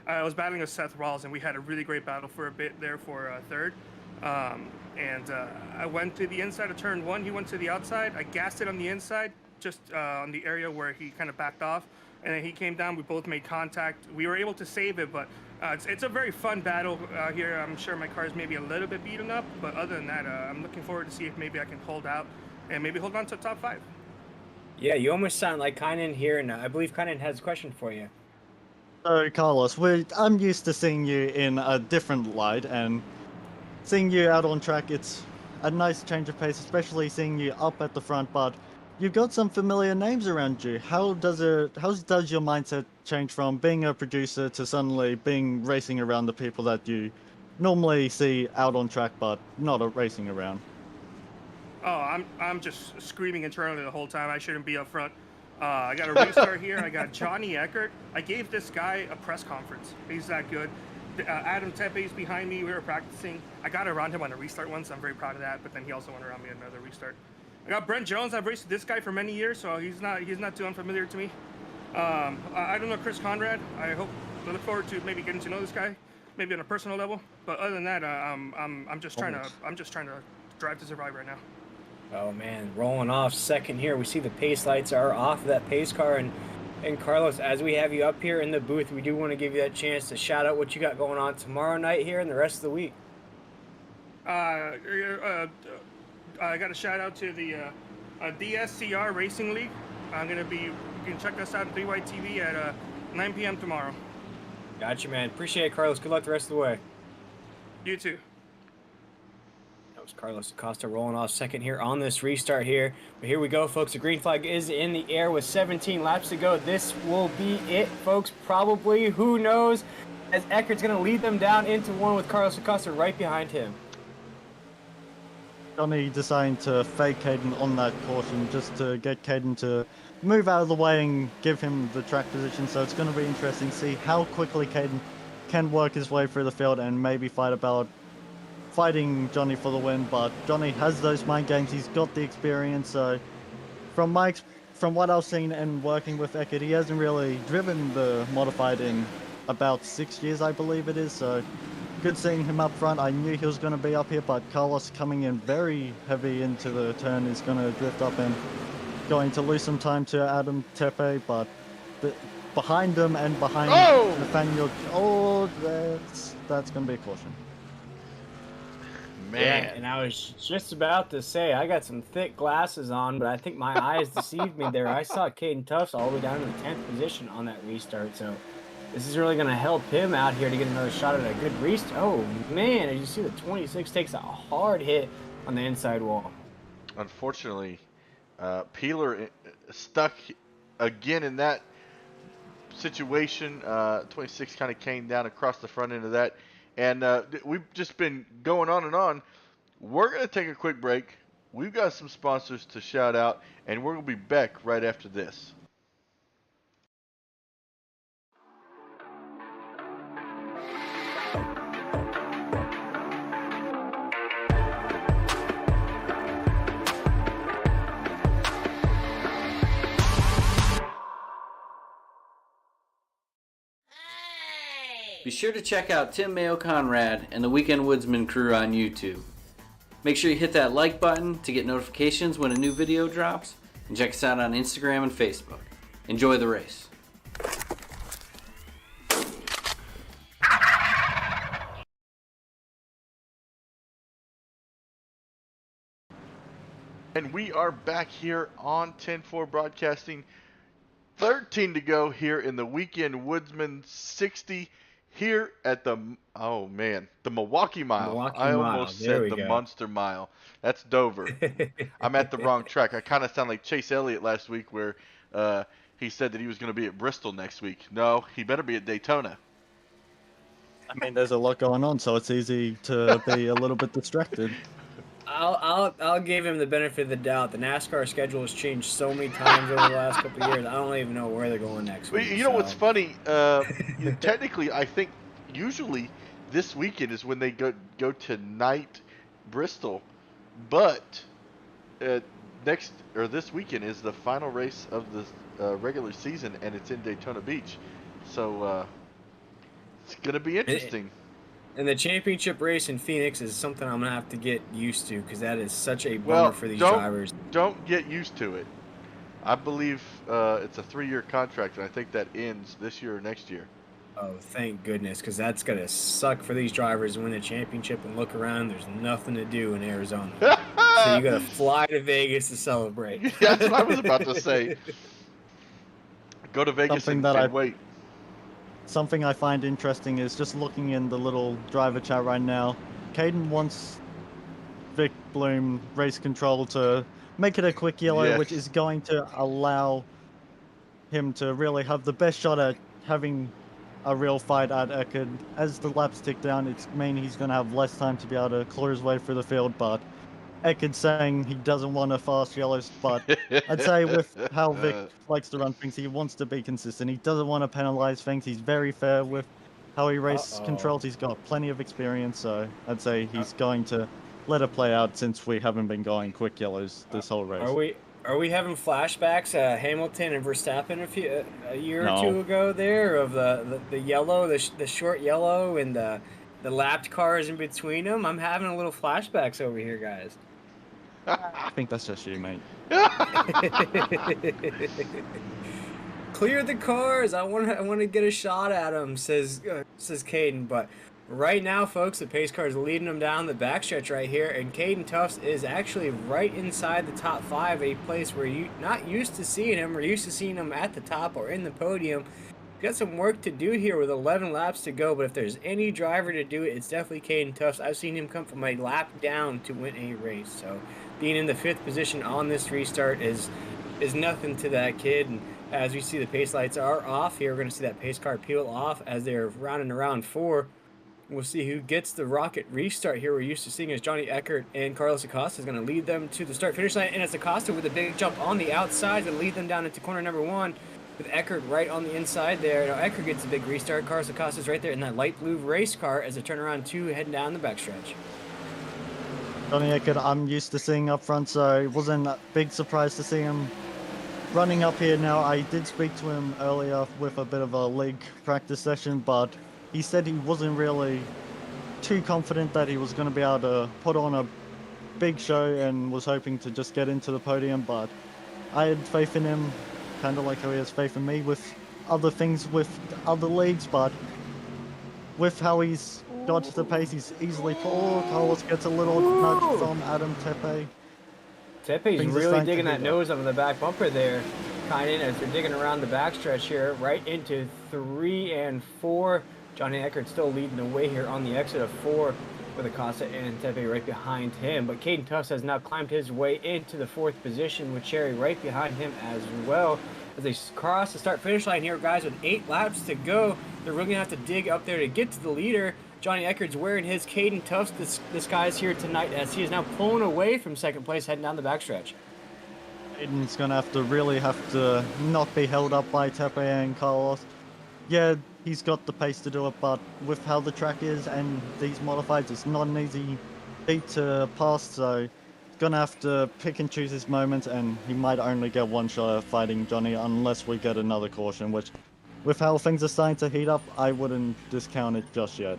I was battling with Seth Rawls, and we had a really great battle for a bit there for third. I went to the inside of turn 1, he went to the outside. I gassed it on the inside, just on the area where he kind of backed off. And then he came down, we both made contact. We were able to save it, but it's a very fun battle here. I'm sure my car is maybe a little bit beaten up, but other than that, I'm looking forward to see if maybe I can hold out and maybe hold on to top 5. Yeah, you almost sound like Kynan here, and I believe Kynan has a question for you. So, Carlos, I'm used to seeing you in a different light, and seeing you out on track, it's a nice change of pace, especially seeing you up at the front, but you've got some familiar names around you. How does your mindset change from being a producer to suddenly racing around the people that you normally see out on track but not racing around? Oh, I'm just screaming internally the whole time. I shouldn't be up front. I got a restart here. I got Johnny Eckert. I gave this guy a press conference. He's that good. Adam Tepe's behind me. We were practicing. I got around him on a restart once. I'm very proud of that. But then he also went around me on another restart. I got Brent Jones. I've raced this guy for many years, so he's not too unfamiliar to me. I don't know Chris Conrad. I look forward to maybe getting to know this guy, maybe on a personal level. But other than that, I'm just trying to drive to survive right now. Oh man, rolling off second here. We see the pace lights are off of that pace car, and Carlos, as we have you up here in the booth, we do want to give you that chance to shout out what you got going on tomorrow night here and the rest of the week. I got a shout out to the DSCR Racing League. You can check us out on 3Y TV at 9 p.m. tomorrow. Gotcha, man. Appreciate it, Carlos. Good luck the rest of the way. You too. That was Carlos Acosta rolling off second here on this restart here. But here we go, folks. The green flag is in the air with 17 laps to go. This will be it, folks. Probably. Who knows? As Eckert's going to lead them down into one with Carlos Acosta right behind him. Johnny deciding to fake Caden on that caution just to get Caden to move out of the way and give him the track position. So it's going to be interesting to see how quickly Caden can work his way through the field and maybe fighting Johnny for the win. But Johnny has those mind games. He's got the experience. So from what I've seen and working with Eckert, he hasn't really driven the modified in about 6 years, I believe it is. So good seeing him up front. I knew he was going to be up here, but Carlos coming in very heavy into the turn is going to drift up and going to lose some time to Adam Tepe, but behind him and behind Nathaniel. Oh, that's going to be a caution. Man. Yeah, and I was just about to say, I got some thick glasses on, but I think my eyes deceived me there. I saw Caden Tufts all the way down to the 10th position on that restart, so this is really going to help him out here to get another shot at a good restart. Oh, man, as you see, the 26 takes a hard hit on the inside wall. Unfortunately, Peeler stuck again in that situation. 26 kind of came down across the front end of that. And we've just been going on and on. We're going to take a quick break. We've got some sponsors to shout out, and we're going to be back right after this. Be sure to check out Tim Mayo Conrad and the Weekend Woodsman crew on YouTube. Make sure you hit that like button to get notifications when a new video drops, and check us out on Instagram and Facebook. Enjoy the race. And we are back here on 10-4 Broadcasting. 13 to go here in the Weekend Woodsman 60 here at the Milwaukee Mile. I almost said the Monster Mile. That's Dover. I'm at the wrong track. I kind of sound like Chase Elliott last week where he said that he was going to be at Bristol next week. No, he better be at Daytona. I mean, there's a lot going on, so it's easy to be a little bit distracted. I'll give him the benefit of the doubt. The NASCAR schedule has changed so many times over the last couple of years. I don't even know where they're going next Well, week. you know what's funny? Technically, I think usually this weekend is when they go to night Bristol, but this weekend is the final race of the regular season, and it's in Daytona Beach, so it's gonna be interesting. And the championship race in Phoenix is something I'm gonna have to get used to because that is such a bummer for these drivers. Don't get used to it. I believe it's a 3-year contract, and I think that ends this year or next year. Oh, thank goodness, because that's gonna suck for these drivers to win the championship and look around. There's nothing to do in Arizona, so you gotta fly to Vegas to celebrate. That's what I was about to say. Go to Vegas and wait. Something I find interesting is just looking in the little driver chat right now. Caden wants Vic Bloom Race Control to make it a quick yellow, Yes. which is going to allow him to really have the best shot at having a real fight at Eckerd. As the laps tick down, it's mean he's going to have less time to be able to clear his way through the field, but Eckerd's saying he doesn't want a fast yellow spot. I'd say with how Vic likes to run things, he wants to be consistent. He doesn't want to penalize things. He's very fair with how he race controls. He's got plenty of experience, so I'd say he's going to let it play out since we haven't been going quick yellows this whole race. Are we having flashbacks Hamilton and Verstappen a year or two ago there of the yellow, the short yellow and the lapped cars in between them? I'm having a little flashbacks over here, guys. I think that's just you, mate. Clear the cars. I want to get a shot at them, says Caden. But right now, folks, the pace car is leading them down the backstretch right here, and Caden Tufts is actually right inside the top 5, a place where you're not used to seeing him. We're used to seeing him at the top or in the podium. Got some work to do here with 11 laps to go, but if there's any driver to do it, it's definitely Caden Tufts. I've seen him come from a lap down to win a race, so being in the 5th position on this restart is nothing to that kid. And as we see, the pace lights are off here. We're going to see that pace car peel off as they're rounding around 4. We'll see who gets the rocket restart here. We're used to seeing as Johnny Eckert and Carlos Acosta is going to lead them to the start-finish line, and it's Acosta with a big jump on the outside to lead them down into corner number 1. With Eckert right on the inside there. Now Eckert gets a big restart. Carlos Acosta's right there in that light blue race car as they turn around 2 heading down the backstretch. Johnny Eckert, I'm used to seeing up front, so it wasn't a big surprise to see him running up here now. I did speak to him earlier with a bit of a league practice session, but he said he wasn't really too confident that he was going to be able to put on a big show and was hoping to just get into the podium, but I had faith in him. Kind of like how he has faith in me with other things with other leagues, but with how he's got to the pace, he's easily... Oh, Carlos gets a little nudge from Adam Tepe. Tepe's really digging that nose up in the back bumper there, kind of as they're digging around the backstretch here, right into 3 and 4. Johnny Eckert still leading the way here on the exit of 4 with Acosta and Tepe right behind him. But Caden Tufts has now climbed his way into the 4th position with Cherry right behind him as well. As they cross the start-finish line here, guys, with 8 laps to go, they're really going to have to dig up there to get to the leader. Johnny Eckert's wearing his Caden Tufts disguise here tonight as he is now pulling away from 2nd place heading down the backstretch. Caden's going to really have to not be held up by Tepe and Carlos. Yeah, he's got the pace to do it, but with how the track is and these modifieds, it's not an easy beat to pass, so he's gonna have to pick and choose his moments, and he might only get one shot at fighting Johnny unless we get another caution, which, with how things are starting to heat up, I wouldn't discount it just yet.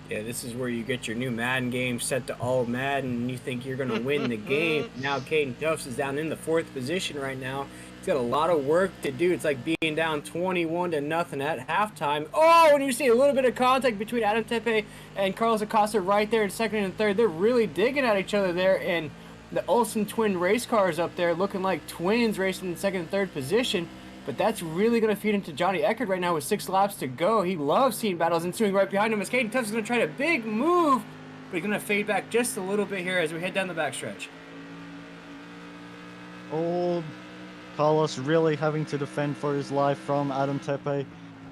Yeah, this is where you get your new Madden game set to all Madden, and you think you're going to win the game. Now Caden Tufts is down in the 4th position right now. He's got a lot of work to do. It's like being down 21-0 at halftime. Oh, and you see a little bit of contact between Adam Tepe and Carlos Acosta right there in 2nd and 3rd. They're really digging at each other there, and the Olsen twin race cars up there looking like twins racing in 2nd and 3rd position. But that's really going to feed into Johnny Eckert right now with 6 laps to go. He loves seeing battles ensuing right behind him as Caden Tufts is going to try a big move, but he's going to fade back just a little bit here as we head down the backstretch. Oh, Carlos really having to defend for his life from Adam Tepe.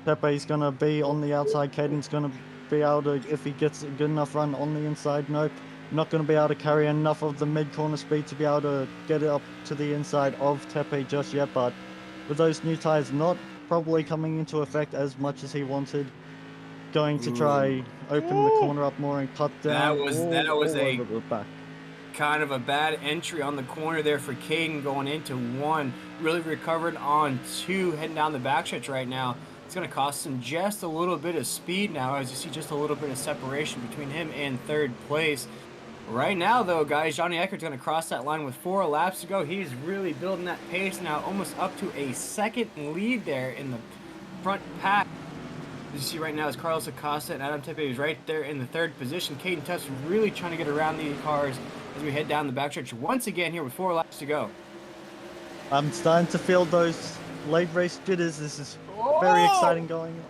Tepe's going to be on the outside. Caden's going to be able to, if he gets a good enough run on the inside, nope. Not going to be able to carry enough of the mid-corner speed to be able to get it up to the inside of Tepe just yet, but with those new tires not probably coming into effect as much as he wanted, going to try open the corner up more and cut down That was all a over the back. kind of a bad entry on the corner there for Caden going into one. Really recovered on two, heading down the backstretch right now. It's going to cost him just a little bit of speed now, as you see just a little bit of separation between him and third place. Right now, though, guys, Johnny Eckert's going to cross that line with 4 laps to go. He's really building that pace now, almost up to a second lead there in the front pack. As you see right now, is Carlos Acosta and Adam Tepe is right there in the 3rd position. Caden Tuff's really trying to get around these cars as we head down the backstretch once again here with 4 laps to go. I'm starting to feel those late race jitters. This is very exciting going on.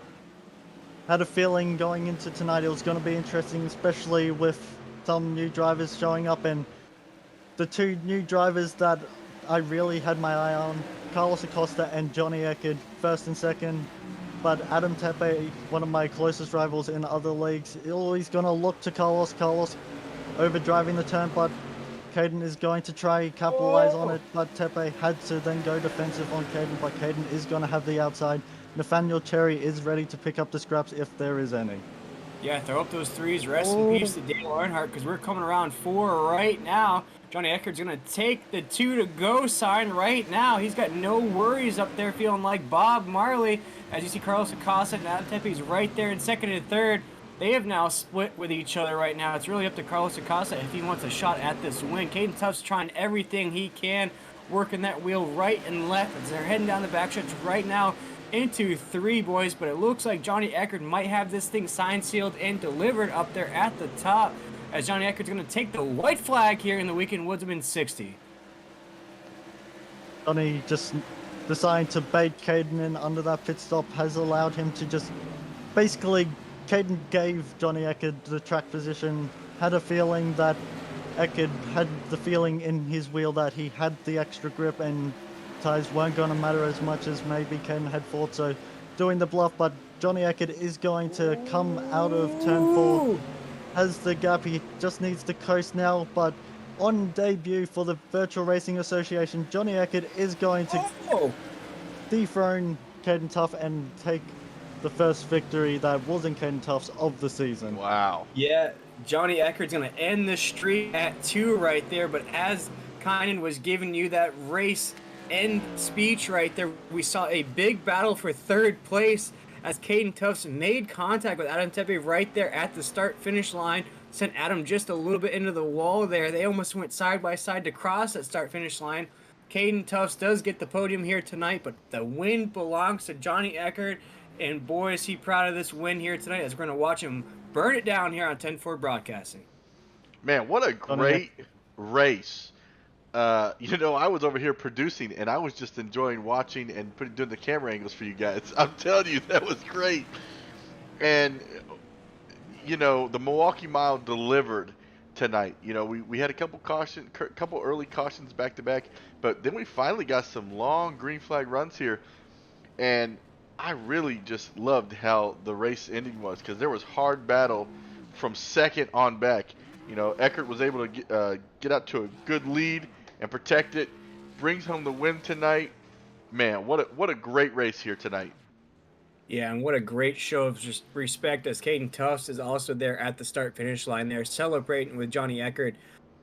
Had a feeling going into tonight it was going to be interesting, especially with some new drivers showing up, and the 2 new drivers that I really had my eye on, Carlos Acosta and Johnny Eckert, 1st and 2nd. But Adam Tepe, one of my closest rivals in other leagues, always going to look to Carlos. Carlos overdriving the turn, but Caden is going to try capitalize on it. But Tepe had to then go defensive on Caden, but Caden is going to have the outside. Nathaniel Cherry is ready to pick up the scraps if there is any. Yeah, throw up those 3s. Rest in peace to Dale Earnhardt, because we're coming around 4 right now. Johnny Eckert's going to take the 2 to go sign right now. He's got no worries up there, feeling like Bob Marley. As you see, Carlos Acosta and Adam Tepe's right there in 2nd and 3rd. They have now split with each other right now. It's really up to Carlos Acosta if he wants a shot at this win. Caden Tuff's trying everything he can, working that wheel right and left as they're heading down the backstretch right now into 3, boys, but it looks like Johnny Eckert might have this thing signed, sealed, and delivered up there at the top, as Johnny Eckert's going to take the white flag here in the Weekend Woodsman 60. Johnny just deciding to bait Caden in under that pit stop has allowed him to just basically, Caden gave Johnny Eckert the track position, had a feeling that Eckert had the feeling in his wheel that he had the extra grip and tires weren't going to matter as much as maybe Caden had thought, so doing the bluff, but Johnny Eckert is going to come out of turn 4, has the gap, he just needs to coast now, but on debut for the Virtual Racing Association, Johnny Eckert is going to dethrone Caden Tuff and take the first victory that wasn't Caden Tuff's of the season. Wow. Yeah, Johnny Eckert's going to end the streak at 2 right there, but as Kynan was giving you that race end speech right there, we saw a big battle for 3rd place as Caden Tuffs made contact with Adam Tepe right there at the start-finish line, sent Adam just a little bit into the wall there. They almost went side by side to cross that start-finish line. Caden Tuffs does get the podium here tonight, but the win belongs to Johnny Eckert, and boy, is he proud of this win here tonight, as we're going to watch him burn it down here on 10-4 Broadcasting. Man, what a great race. You know, I was over here producing, and I was just enjoying watching and doing the camera angles for you guys. I'm telling you, that was great. And, you know, the Milwaukee Mile delivered tonight. You know, we had a couple early cautions back to back, but then we finally got some long green flag runs here, and I really just loved how the race ending was, because there was hard battle from 2nd on back. You know, Eckert was able to get out to a good lead and protect it, brings home the win tonight. Man, what a great race here tonight. Yeah, and what a great show of just respect, as Caden Tuffs is also there at the start-finish line there, celebrating with Johnny Eckert,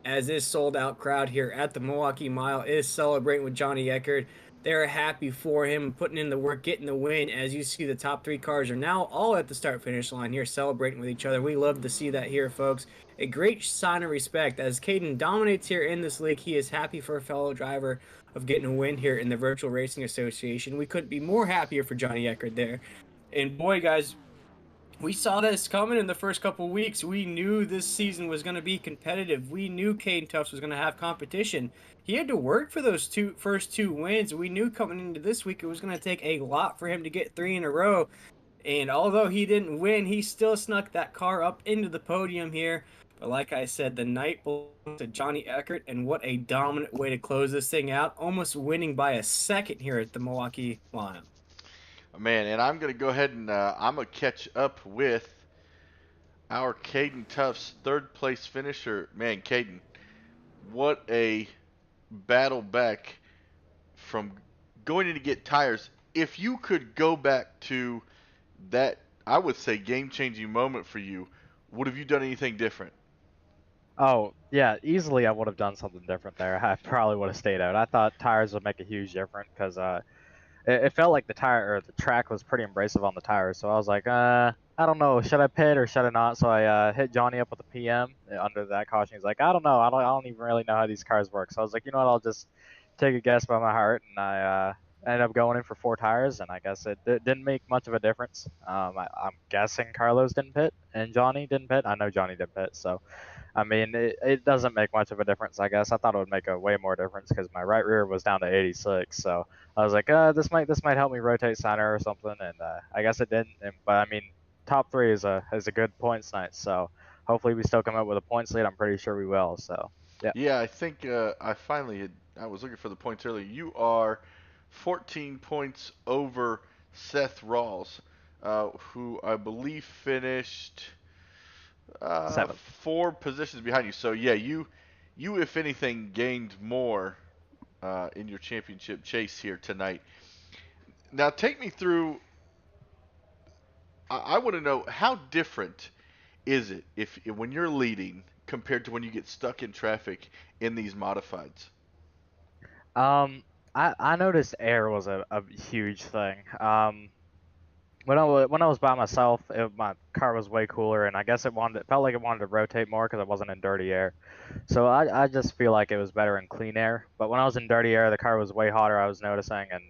as this sold-out crowd here at the Milwaukee Mile is celebrating with Johnny Eckert. They're happy for him, putting in the work, getting the win. As you see, the top 3 cars are now all at the start-finish line here, celebrating with each other. We love to see that here, folks. A great sign of respect. As Caden dominates here in this league, he is happy for a fellow driver of getting a win here in the Virtual Racing Association. We couldn't be more happier for Johnny Eckert there. And boy, guys, we saw this coming in the first couple weeks. We knew this season was going to be competitive. We knew Caden Tuffs was going to have competition. He had to work for those first two wins. We knew coming into this week it was going to take a lot for him to get 3 in a row. And although he didn't win, he still snuck that car up into the podium here. But like I said, the night belongs to Johnny Eckert, and what a dominant way to close this thing out, almost winning by a second here at the Milwaukee Mile. Man, and I'm going to go ahead and I'm going to catch up with our Caden Tuff's third place finisher. Man, Caden, what a battle back from going in to get tires. If you could go back to that, I would say, game-changing moment for you, would have you done anything different? Oh, yeah, easily I would have done something different there. I probably would have stayed out. I thought tires would make a huge difference because it felt like the track was pretty abrasive on the tires. So I was like, I don't know, should I pit or should I not? So I hit Johnny up with a PM under that caution. He's like, I don't know, I don't even really know how these cars work. So I was like, you know what, I'll just take a guess by my heart, and I ended up going in for 4 tires, and I guess it didn't make much of a difference. I'm guessing Carlos didn't pit and Johnny didn't pit. I know Johnny didn't pit, so. I mean, it doesn't make much of a difference, I guess. I thought it would make a way more difference because my right rear was down to 86. So I was like, this might help me rotate center or something, and I guess it didn't. But I mean, top 3 is a good points night. So hopefully we still come up with a points lead. I'm pretty sure we will. So yeah. Yeah, I think I was looking for the points earlier. You are 14 points over Seth Rawls, who I believe finished 7. 4 positions behind you. So yeah, you if anything gained more in your championship chase here tonight. Now take me through. I want to know how different is it if when you're leading compared to when you get stuck in traffic in these modifieds? I noticed air was a huge thing. When I was by myself, my car was way cooler, and I guess it felt like it wanted to rotate more because I wasn't in dirty air. So I just feel like it was better in clean air. But when I was in dirty air, the car was way hotter. I was noticing, and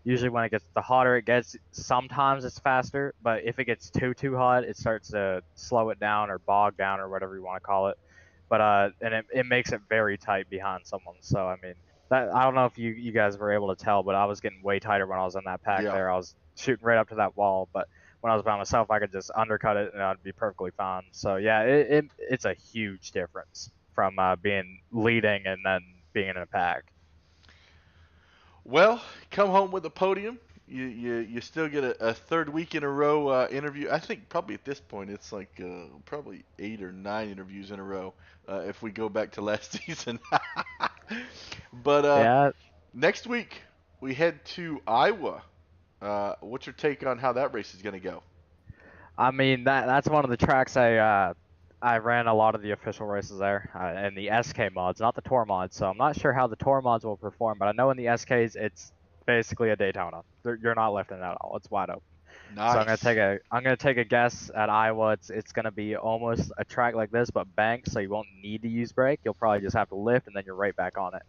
usually when it gets the hotter it gets, sometimes it's faster. But if it gets too hot, it starts to slow it down or bog down or whatever you want to call it. But and it makes it very tight behind someone. So I mean, I don't know if you guys were able to tell, but I was getting way tighter when I was in that pack Yeah. there. I was shooting right up to that wall, but when I was by myself, I could just undercut it and I'd be perfectly fine. So yeah, it's a huge difference from being leading and then being in a pack. Well, come home with a podium. You still get a third week in a row interview. I think probably at this point it's like probably 8 or 9 interviews in a row if we go back to last season. But Yeah, next week we head to Iowa. What's your take on how that race is going to go? I mean that's one of the tracks I ran a lot of the official races there in the SK mods, not the Tour mods. So I'm not sure how the Tour mods will perform, but I know in the SKs it's basically a Daytona. You're not lifting it at all. It's wide open. Nice. So I'm gonna take a guess at Iowa. It's gonna be almost a track like this, but banked, so you won't need to use brake. You'll probably just have to lift, and then you're right back on it.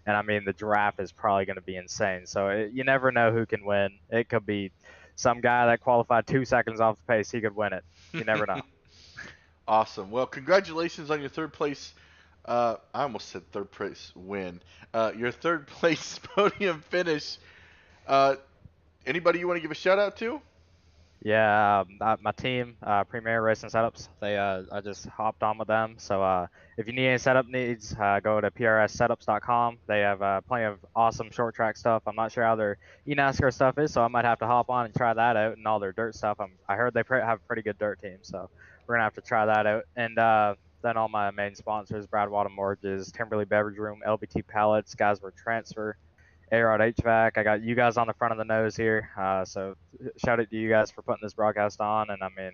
And I mean, the draft is probably gonna be insane. So you never know who can win. It could be some guy that qualified 2 seconds off the pace. He could win it. You never know. Awesome. Well, congratulations on your third place. I almost said third place win. Your third place podium finish. Anybody you want to give a shout out to? Yeah, my team, Premier Racing Setups, I just hopped on with them. So if you need any setup needs, go to prssetups.com. They have plenty of awesome short track stuff. I'm not sure how their eNASCAR stuff is, so I might have to hop on and try that out, and all their dirt stuff. I heard they have a pretty good dirt team, so we're going to have to try that out. And then all my main sponsors, Bradwater Mortgages, Timberley Beverage Room, LBT Pallets, Gasworth Transfer, A-Rod HVAC. I got you guys on the front of the nose here, so shout out to you guys for putting this broadcast on, and I mean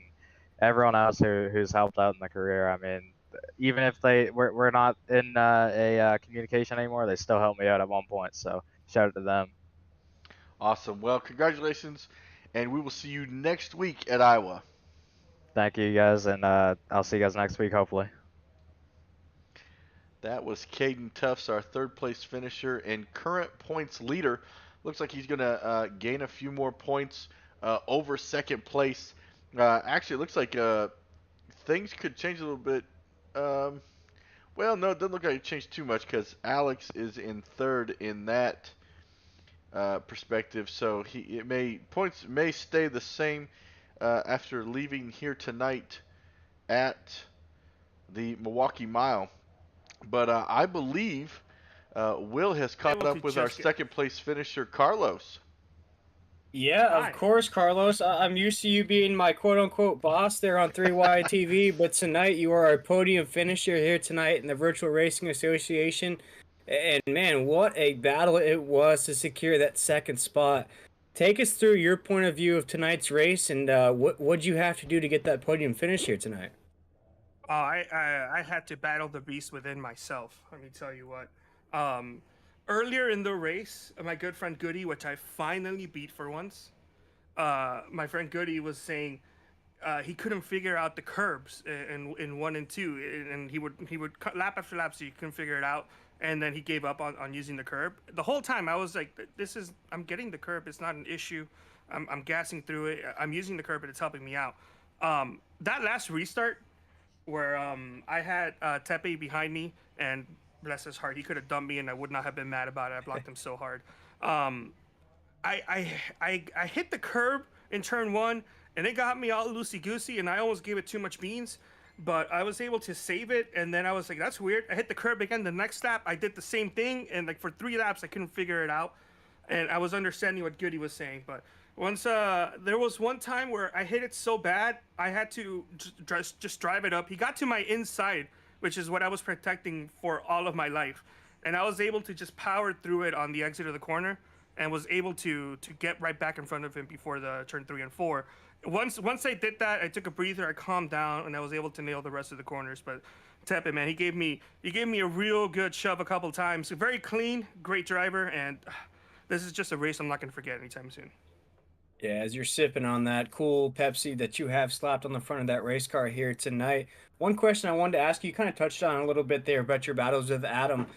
everyone else who's helped out in the career. I mean, even if we're not in a communication anymore, they still helped me out at one point, so shout out to them. Awesome. Well, congratulations, and we will see you next week at Iowa. Thank you guys, and I'll see you guys next week, hopefully. That was Caden Tufts, our third place finisher and current points leader. Looks like he's going to gain a few more points over second place. Actually, it looks like things could change a little bit. Well, no, it doesn't look like it changed too much because Alex is in third in that perspective. So points may stay the same after leaving here tonight at the Milwaukee Mile. But I believe Will has caught up with our second place finisher, Carlos. Yeah, Hi. of course, Carlos. I'm used to you being my quote-unquote boss there on 3Y TV, but tonight you are our podium finisher here tonight in the Virtual Racing Association. And man, what a battle it was to secure that second spot. Take us through your point of view of tonight's race, and what'd you have to do to get that podium finish here tonight? I had to battle the beast within myself. Let me tell you what. Um, Earlier in the race, my good friend Goody, which I finally beat for once, my friend Goody was saying he couldn't figure out the curbs in 1 and 2, and he would cut lap after lap, so he couldn't figure it out, and then he gave up on using the curb. The whole time I was like, I'm getting the curb. It's not an issue. I'm gassing through it. I'm using the curb, and it's helping me out. That last restart, where I had Tepe behind me, and bless his heart, he could have dumped me, and I would not have been mad about it. I blocked him so hard. I hit the curb in turn 1, and it got me all loosey goosey, and I almost gave it too much beans. But I was able to save it, and then I was like, "That's weird." I hit the curb again. The next lap, I did the same thing, and like for 3 laps, I couldn't figure it out, and I was understanding what Goody was saying, but. Once there was one time where I hit it so bad, I had to just drive it up. He got to my inside, which is what I was protecting for all of my life, and I was able to just power through it on the exit of the corner, and was able to get right back in front of him before the turn 3 and 4. Once I did that, I took a breather, I calmed down, and I was able to nail the rest of the corners. But Tepe, man, he gave me a real good shove a couple times. Very clean, great driver, and this is just a race I'm not gonna forget anytime soon. Yeah, as you're sipping on that cool Pepsi that you have slapped on the front of that race car here tonight, one question I wanted to ask you, kind of touched on a little bit there about your battles with Adam.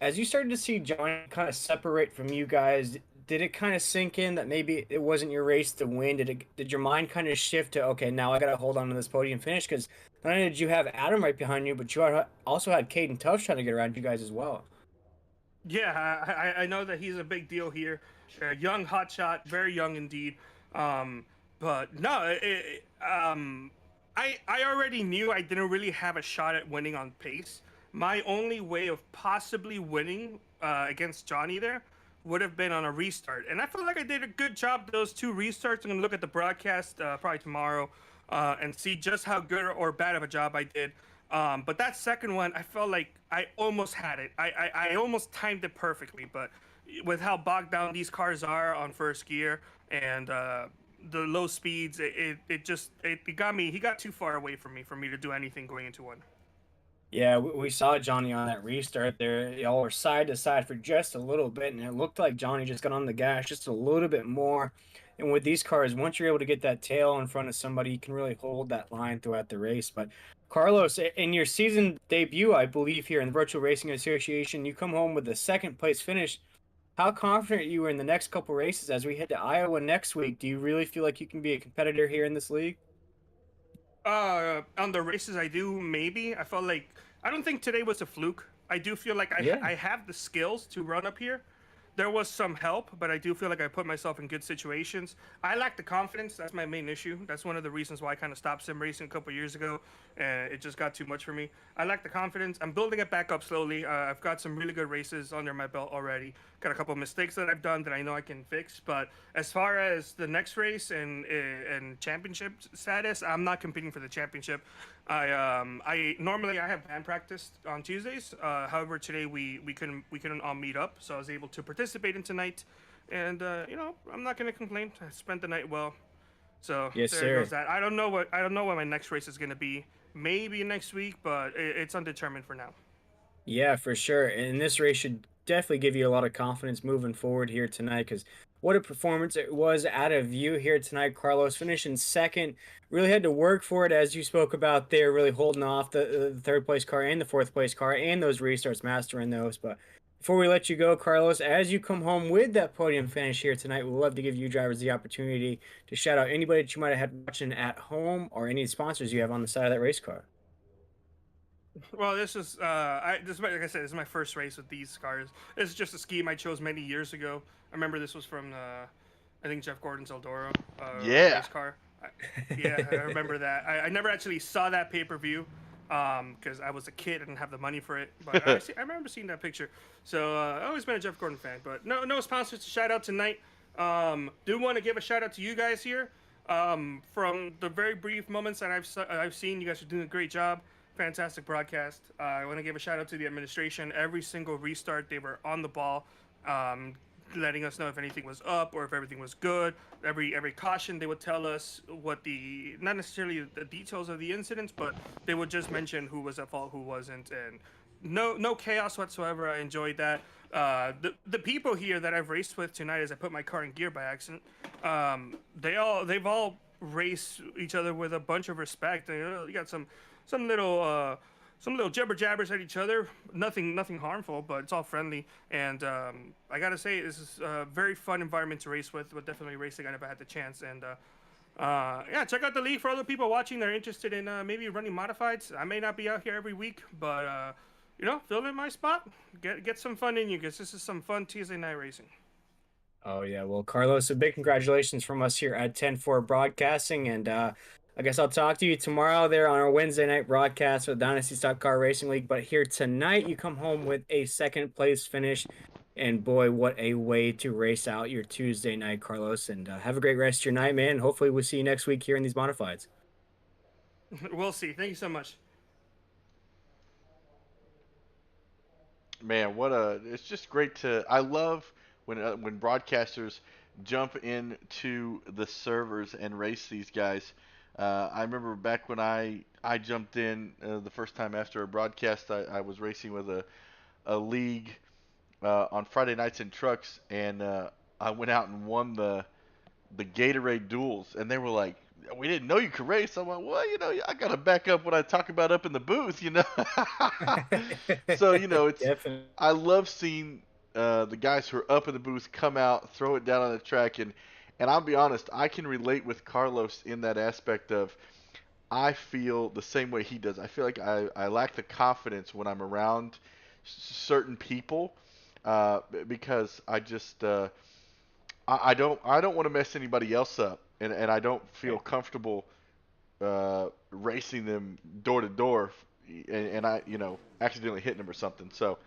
As you started to see Johnny kind of separate from you guys, did it kind of sink in that maybe it wasn't your race to win? Did your mind kind of shift to, okay, now I got to hold on to this podium finish? Because not only did you have Adam right behind you, but you also had Caden Tuff trying to get around you guys as well. Yeah, I know that he's a big deal here. Young hotshot, very young indeed. But no, I already knew I didn't really have a shot at winning on pace. My only way of possibly winning against Johnny there would have been on a restart. And I feel like I did a good job those 2 restarts. I'm going to look at the broadcast probably tomorrow and see just how good or bad of a job I did. But that second one, I felt like I almost had it. I almost timed it perfectly, but with how bogged down these cars are on first gear and the low speeds, it got me. He got too far away from me for me to do anything going into one. Yeah, we saw Johnny on that restart there. Y'all were side to side for just a little bit, and it looked like Johnny just got on the gas just a little bit more. And with these cars, once you're able to get that tail in front of somebody, you can really hold that line throughout the race. But Carlos, in your season debut, I believe, here in the Virtual Racing Association, you come home with a second place finish. How confident you are in the next couple races as we head to Iowa next week? Do you really feel like you can be a competitor here in this league? On the races I do, maybe. I felt like, I don't think today was a fluke. I do feel like I have the skills to run up here. There was some help, but I do feel like I put myself in good situations. I lack the confidence. That's my main issue. That's one of the reasons why I kind of stopped sim racing a couple years ago, and it just got too much for me. I lack the confidence. I'm building it back up slowly. I've got some really good races under my belt already. Got a couple of mistakes that I've done that I know I can fix. But as far as the next race and championship status, I'm not competing for the championship. I normally have band practice on Tuesdays. However, today we couldn't all meet up, so I was able to participate in tonight, and I'm not gonna complain. I spent the night well, so yes, there goes that. I don't know what my next race is gonna be. Maybe next week, but it's undetermined for now. Yeah, for sure. And this race should definitely give you a lot of confidence moving forward here tonight, because what a performance it was out of you here tonight, Carlos. Finishing second, really had to work for it, as you spoke about there, really holding off the third place car and the fourth place car and those restarts, mastering those. But before we let you go, Carlos, as you come home with that podium finish here tonight, we'd love to give you drivers the opportunity to shout out anybody that you might have had watching at home or any sponsors you have on the side of that race car. Well, this is like I said, this is my first race with these cars. This is just a scheme I chose many years ago. I remember this was from I think Jeff Gordon's Eldoro race car. I remember that. I never actually saw that pay-per-view because I was a kid and didn't have the money for it. But I remember seeing that picture. So I've always been a Jeff Gordon fan. But no sponsors to shout out tonight. Do want to give a shout out to you guys here. From the very brief moments that I've seen, you guys are doing a great job. Fantastic broadcast. I want to give a shout out to the administration. Every single restart, they were on the ball, letting us know if anything was up or if everything was good. Every caution, they would tell us what the not necessarily the details of the incidents, but they would just mention who was at fault, who wasn't, and no chaos whatsoever. I enjoyed that. The people here that I've raced with tonight, as I put my car in gear by accident, they've all raced each other with a bunch of respect. You got some little jibber jabbers at each other. Nothing harmful, but it's all friendly. And I gotta say, this is a very fun environment to race with. Would definitely race again if I had the chance. And yeah, check out the league for other people watching that are interested in maybe running modifieds. I may not be out here every week, but you know, fill in my spot. Get some fun in you, because this is some fun Tuesday night racing. Oh yeah, well, Carlos, a big congratulations from us here at 10-4 Broadcasting, and I guess I'll talk to you tomorrow there on our Wednesday night broadcast with Dynasty Stock Car Racing League. But here tonight, you come home with a second place finish, and boy, what a way to race out your Tuesday night, Carlos. And have a great rest of your night, man. Hopefully, we'll see you next week here in these modifieds. We'll see. Thank you so much. Man, it's just great to. I love when broadcasters jump into the servers and race these guys. I remember back when I jumped in the first time after a broadcast, I was racing with a league on Friday nights in trucks, and I went out and won the Gatorade duels, and they were like, "We didn't know you could race." I'm like, "Well, you know, I gotta back up what I talk about up in the booth, you know." So you know, Definitely. I love seeing the guys who are up in the booth come out, throw it down on the track, and I'll be honest, I can relate with Carlos in that aspect of I feel the same way he does. I feel like I lack the confidence when I'm around certain people because I just I don't want to mess anybody else up, and I don't feel comfortable racing them door to door, and I accidentally hitting them or something. So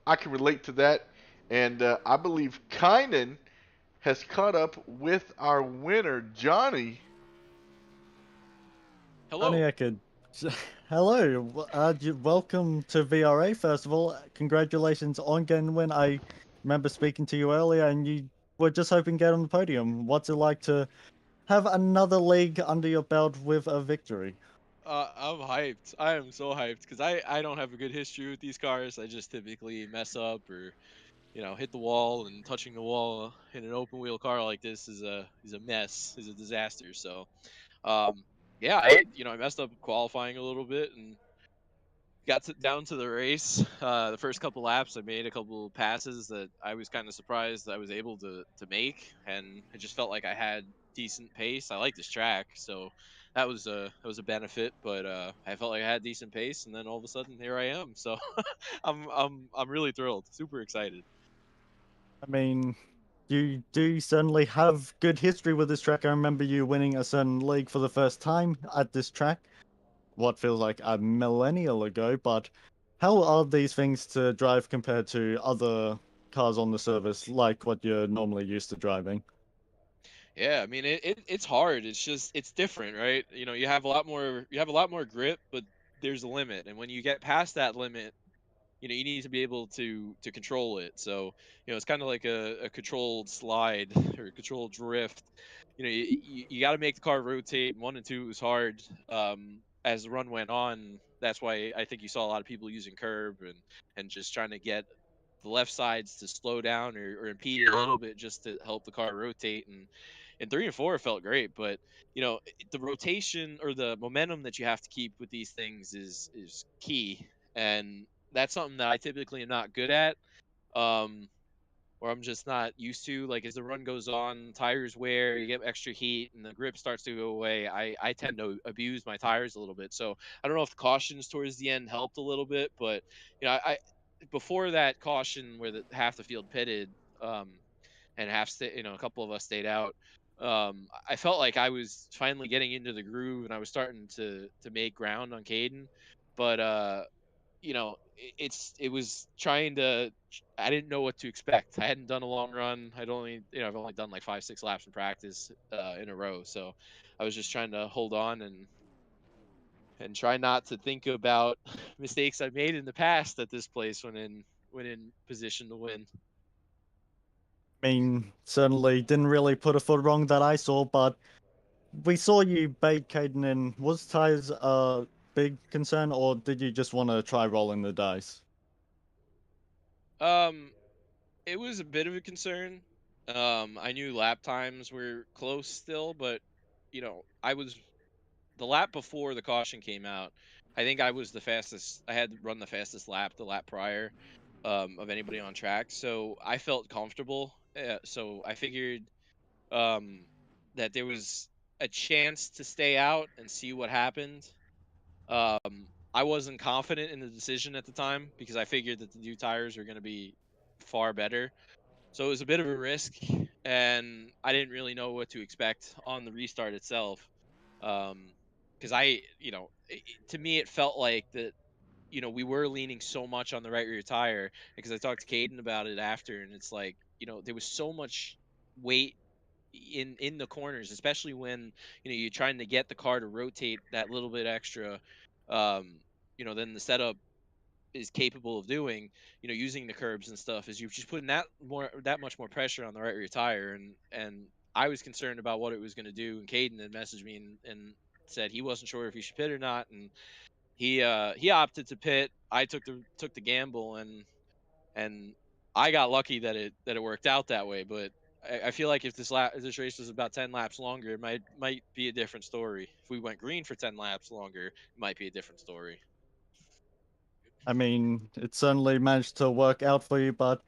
I can relate to that, and I believe Kynan has caught up with our winner, Johnny. Hello. Johnny Eckert. Hello. Welcome to VRA, first of all. Congratulations on getting the win. I remember speaking to you earlier, and you were just hoping to get on the podium. What's it like to have another league under your belt with a victory? I'm hyped. I am so hyped because I don't have a good history with these cars. I just typically mess up or hit the wall, and touching the wall in an open wheel car like this is a mess, is a disaster. So yeah, I messed up qualifying a little bit and down to the race. The first couple laps, I made a couple passes that I was kind of surprised that I was able to make, and I just felt like I had decent pace. I like this track, so that was a benefit. But I felt like I had decent pace, and then all of a sudden here I am. So I'm really thrilled, super excited. I mean, you do certainly have good history with this track. I remember you winning a certain league for the first time at this track, what feels like a millennial ago, but how are these things to drive compared to other cars on the service, like what you're normally used to driving? Yeah, I mean it's hard. It's different, right? You have a lot more grip, but there's a limit, and when you get past that limit, you need to be able to control it. So it's kind of like a controlled slide or a controlled drift. You got to make the car rotate. 1 and 2 was hard. As the run went on, that's why I think you saw a lot of people using curb and just trying to get the left sides to slow down or impede it a little bit just to help the car rotate. And in 3 and 4 it felt great, but the rotation or the momentum that you have to keep with these things is key, and that's something that I typically am not good at, um, or I'm just not used to. Like as the run goes on, tires wear, you get extra heat, and the grip starts to go away. I tend to abuse my tires a little bit. So I don't know if the cautions towards the end helped a little bit, but I before that caution where half the field pitted, um, and a couple of us stayed out. I felt like I was finally getting into the groove and I was starting to make ground on Caden, but you know, it was trying to. I didn't know what to expect. I hadn't done a long run. I've only done like 5-6 laps in practice in a row. So I was just trying to hold on and try not to think about mistakes I've made in the past at this place when in position to win. I mean, certainly didn't really put a foot wrong that I saw, but we saw you bait Caden in. Was tires a big concern, or did you just want to try rolling the dice? Um, it was a bit of a concern. I knew lap times were close still, but I was the lap before the caution came out. I think I was the fastest. I had run the fastest lap the lap prior of anybody on track, so I felt comfortable. So I figured um, that there was a chance to stay out and see what happened. I wasn't confident in the decision at the time because I figured that the new tires were going to be far better. So it was a bit of a risk, and I didn't really know what to expect on the restart itself. Because to me, it felt like that, we were leaning so much on the right rear tire because I talked to Caden about it after, and it's like, there was so much weight in the corners, especially when you're trying to get the car to rotate that little bit extra, than the setup is capable of doing, using the curbs and stuff, is you're just putting that much more pressure on the right rear tire, and I was concerned about what it was going to do. And Caden had messaged me and said he wasn't sure if he should pit or not, and he opted to pit. I took the gamble, and I got lucky that it worked out that way. But I feel like if this race was about 10 laps longer, it might be a different story. If we went green for 10 laps longer, it might be a different story. I mean, it certainly managed to work out for you, but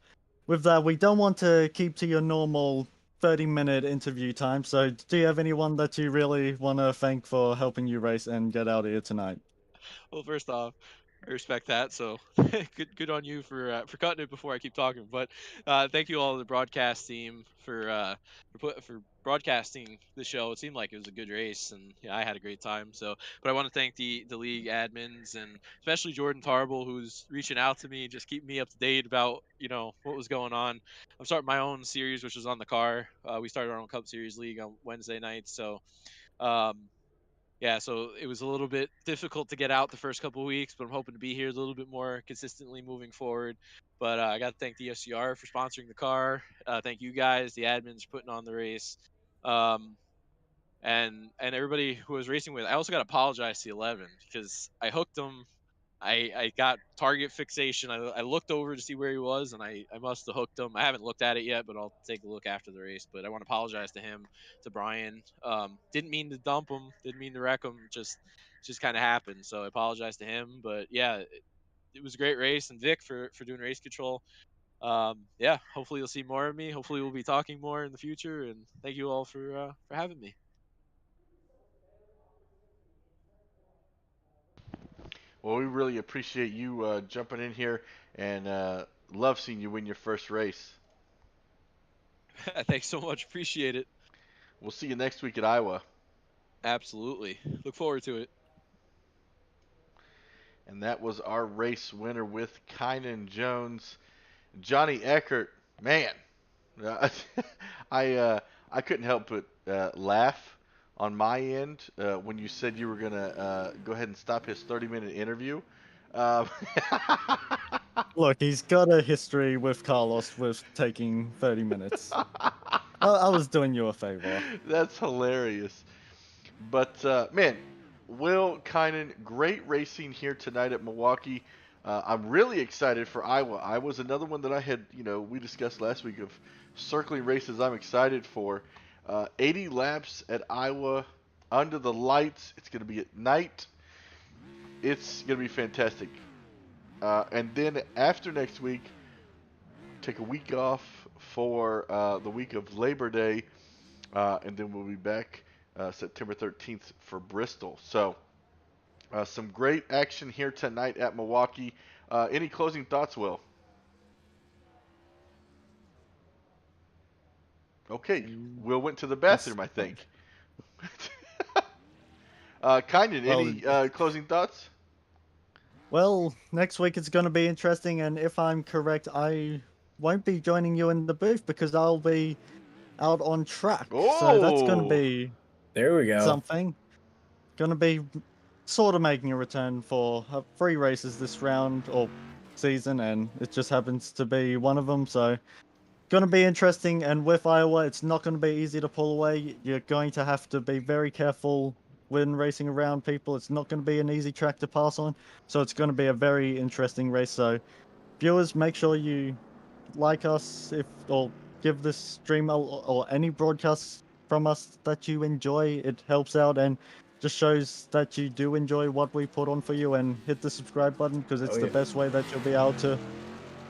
with that, we don't want to keep to your normal 30-minute interview time. So, do you have anyone that you really want to thank for helping you race and get out here tonight? Well, first off, I respect that. So good on you for cutting it before I keep talking. But thank you all to the broadcast team for broadcasting the show. It seemed like it was a good race, and I had a great time. So, but I want to thank the league admins and especially Jordan Tarble, who's reaching out to me and just keeping me up to date about what was going on. I'm starting my own series, which is on the car. We started our own Cup Series league on Wednesday nights. So. Yeah, so it was a little bit difficult to get out the first couple of weeks, but I'm hoping to be here a little bit more consistently moving forward. But I got to thank the SCR for sponsoring the car. Thank you guys, the admins, for putting on the race, and everybody who was racing with. I also got to apologize to 11 because I hooked them. I got target fixation. I looked over to see where he was, and I must have hooked him. I haven't looked at it yet, but I'll take a look after the race. But I want to apologize to him, to Brian. Didn't mean to dump him. Didn't mean to wreck him. Just kind of happened. So I apologize to him. But yeah, it was a great race, and Vic for doing race control. Yeah, hopefully you'll see more of me. Hopefully we'll be talking more in the future. And thank you all for having me. Well, we really appreciate you jumping in here, and love seeing you win your first race. Thanks so much. Appreciate it. We'll see you next week at Iowa. Absolutely. Look forward to it. And that was our race winner with Kynan Jones. Johnny Eckert, man, I couldn't help but laugh on my end when you said you were gonna go ahead and stop his 30-minute interview. Um, Look, he's got a history with Carlos with taking 30 minutes. I was doing you a favor. That's hilarious. But man, Will Kynan, great racing here tonight at Milwaukee. I'm really excited for Iowa. Iowa's another one that I had, we discussed last week of circling races I'm excited for. 80 laps at Iowa under the lights. It's going to be at night. It's going to be fantastic. And then after next week, take a week off for the week of Labor Day. And then we'll be back September 13th for Bristol. So some great action here tonight at Milwaukee. Any closing thoughts, Will? Okay, Will went to the bathroom, I think. Kynan, any closing thoughts? Well, next week it's going to be interesting, and if I'm correct, I won't be joining you in the booth because I'll be out on track. So that's going to Oh, be There we go. something. Going to be sort of making a return for 3 races this round or season, and it just happens to be one of them. So going to be interesting, and with Iowa, it's not going to be easy to pull away. You're going to have to be very careful when racing around people. It's not going to be an easy track to pass on, so it's going to be a very interesting race. So viewers, make sure you like us or give this stream or any broadcasts from us that you enjoy. It helps out and just shows that you do enjoy what we put on for you, and hit the subscribe button because it's Oh, the yeah. best way that you'll be able to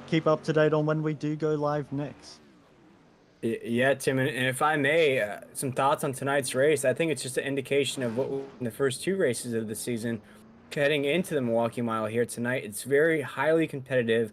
keep up to date on when we do go live next. Yeah, Tim, and if I may, some thoughts on tonight's race. I think it's just an indication of what in the first 2 races of the season. Heading into the Milwaukee Mile here tonight, it's very highly competitive.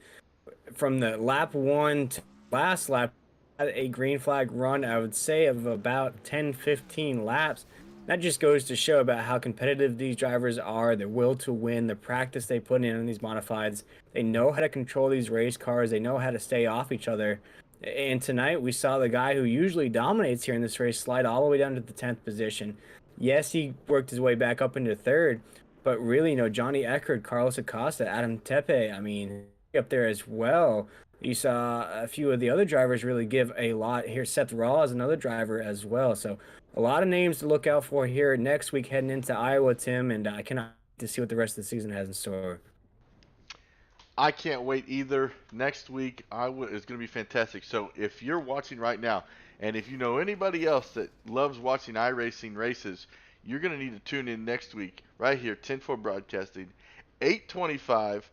From the lap 1 to last lap, a green flag run, I would say, of about 10-15 laps. That just goes to show about how competitive these drivers are, their will to win, the practice they put in on these modifieds. They know how to control these race cars. They know how to stay off each other. And tonight we saw the guy who usually dominates here in this race slide all the way down to the 10th position. Yes, he worked his way back up into 3rd, but really, Johnny Eckert, Carlos Acosta, Adam Tepe, I mean, up there as well. You saw a few of the other drivers really give a lot here. Seth Raw is another driver as well. So a lot of names to look out for here next week heading into Iowa, Tim, and I cannot wait to see what the rest of the season has in store. I can't wait either. Next week is going to be fantastic. So if you're watching right now, and if you know anybody else that loves watching iRacing races, you're going to need to tune in next week right here, 10-4 Broadcasting, 8:25.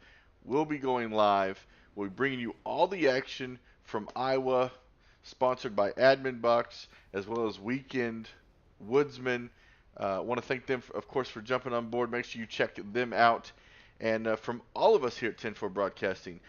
We'll be going live. We'll be bringing you all the action from Iowa, sponsored by AdminBoxx, as well as Weekend Woodsman. I want to thank them, of course, for jumping on board. Make sure you check them out. And from all of us here at 10-4 Broadcasting,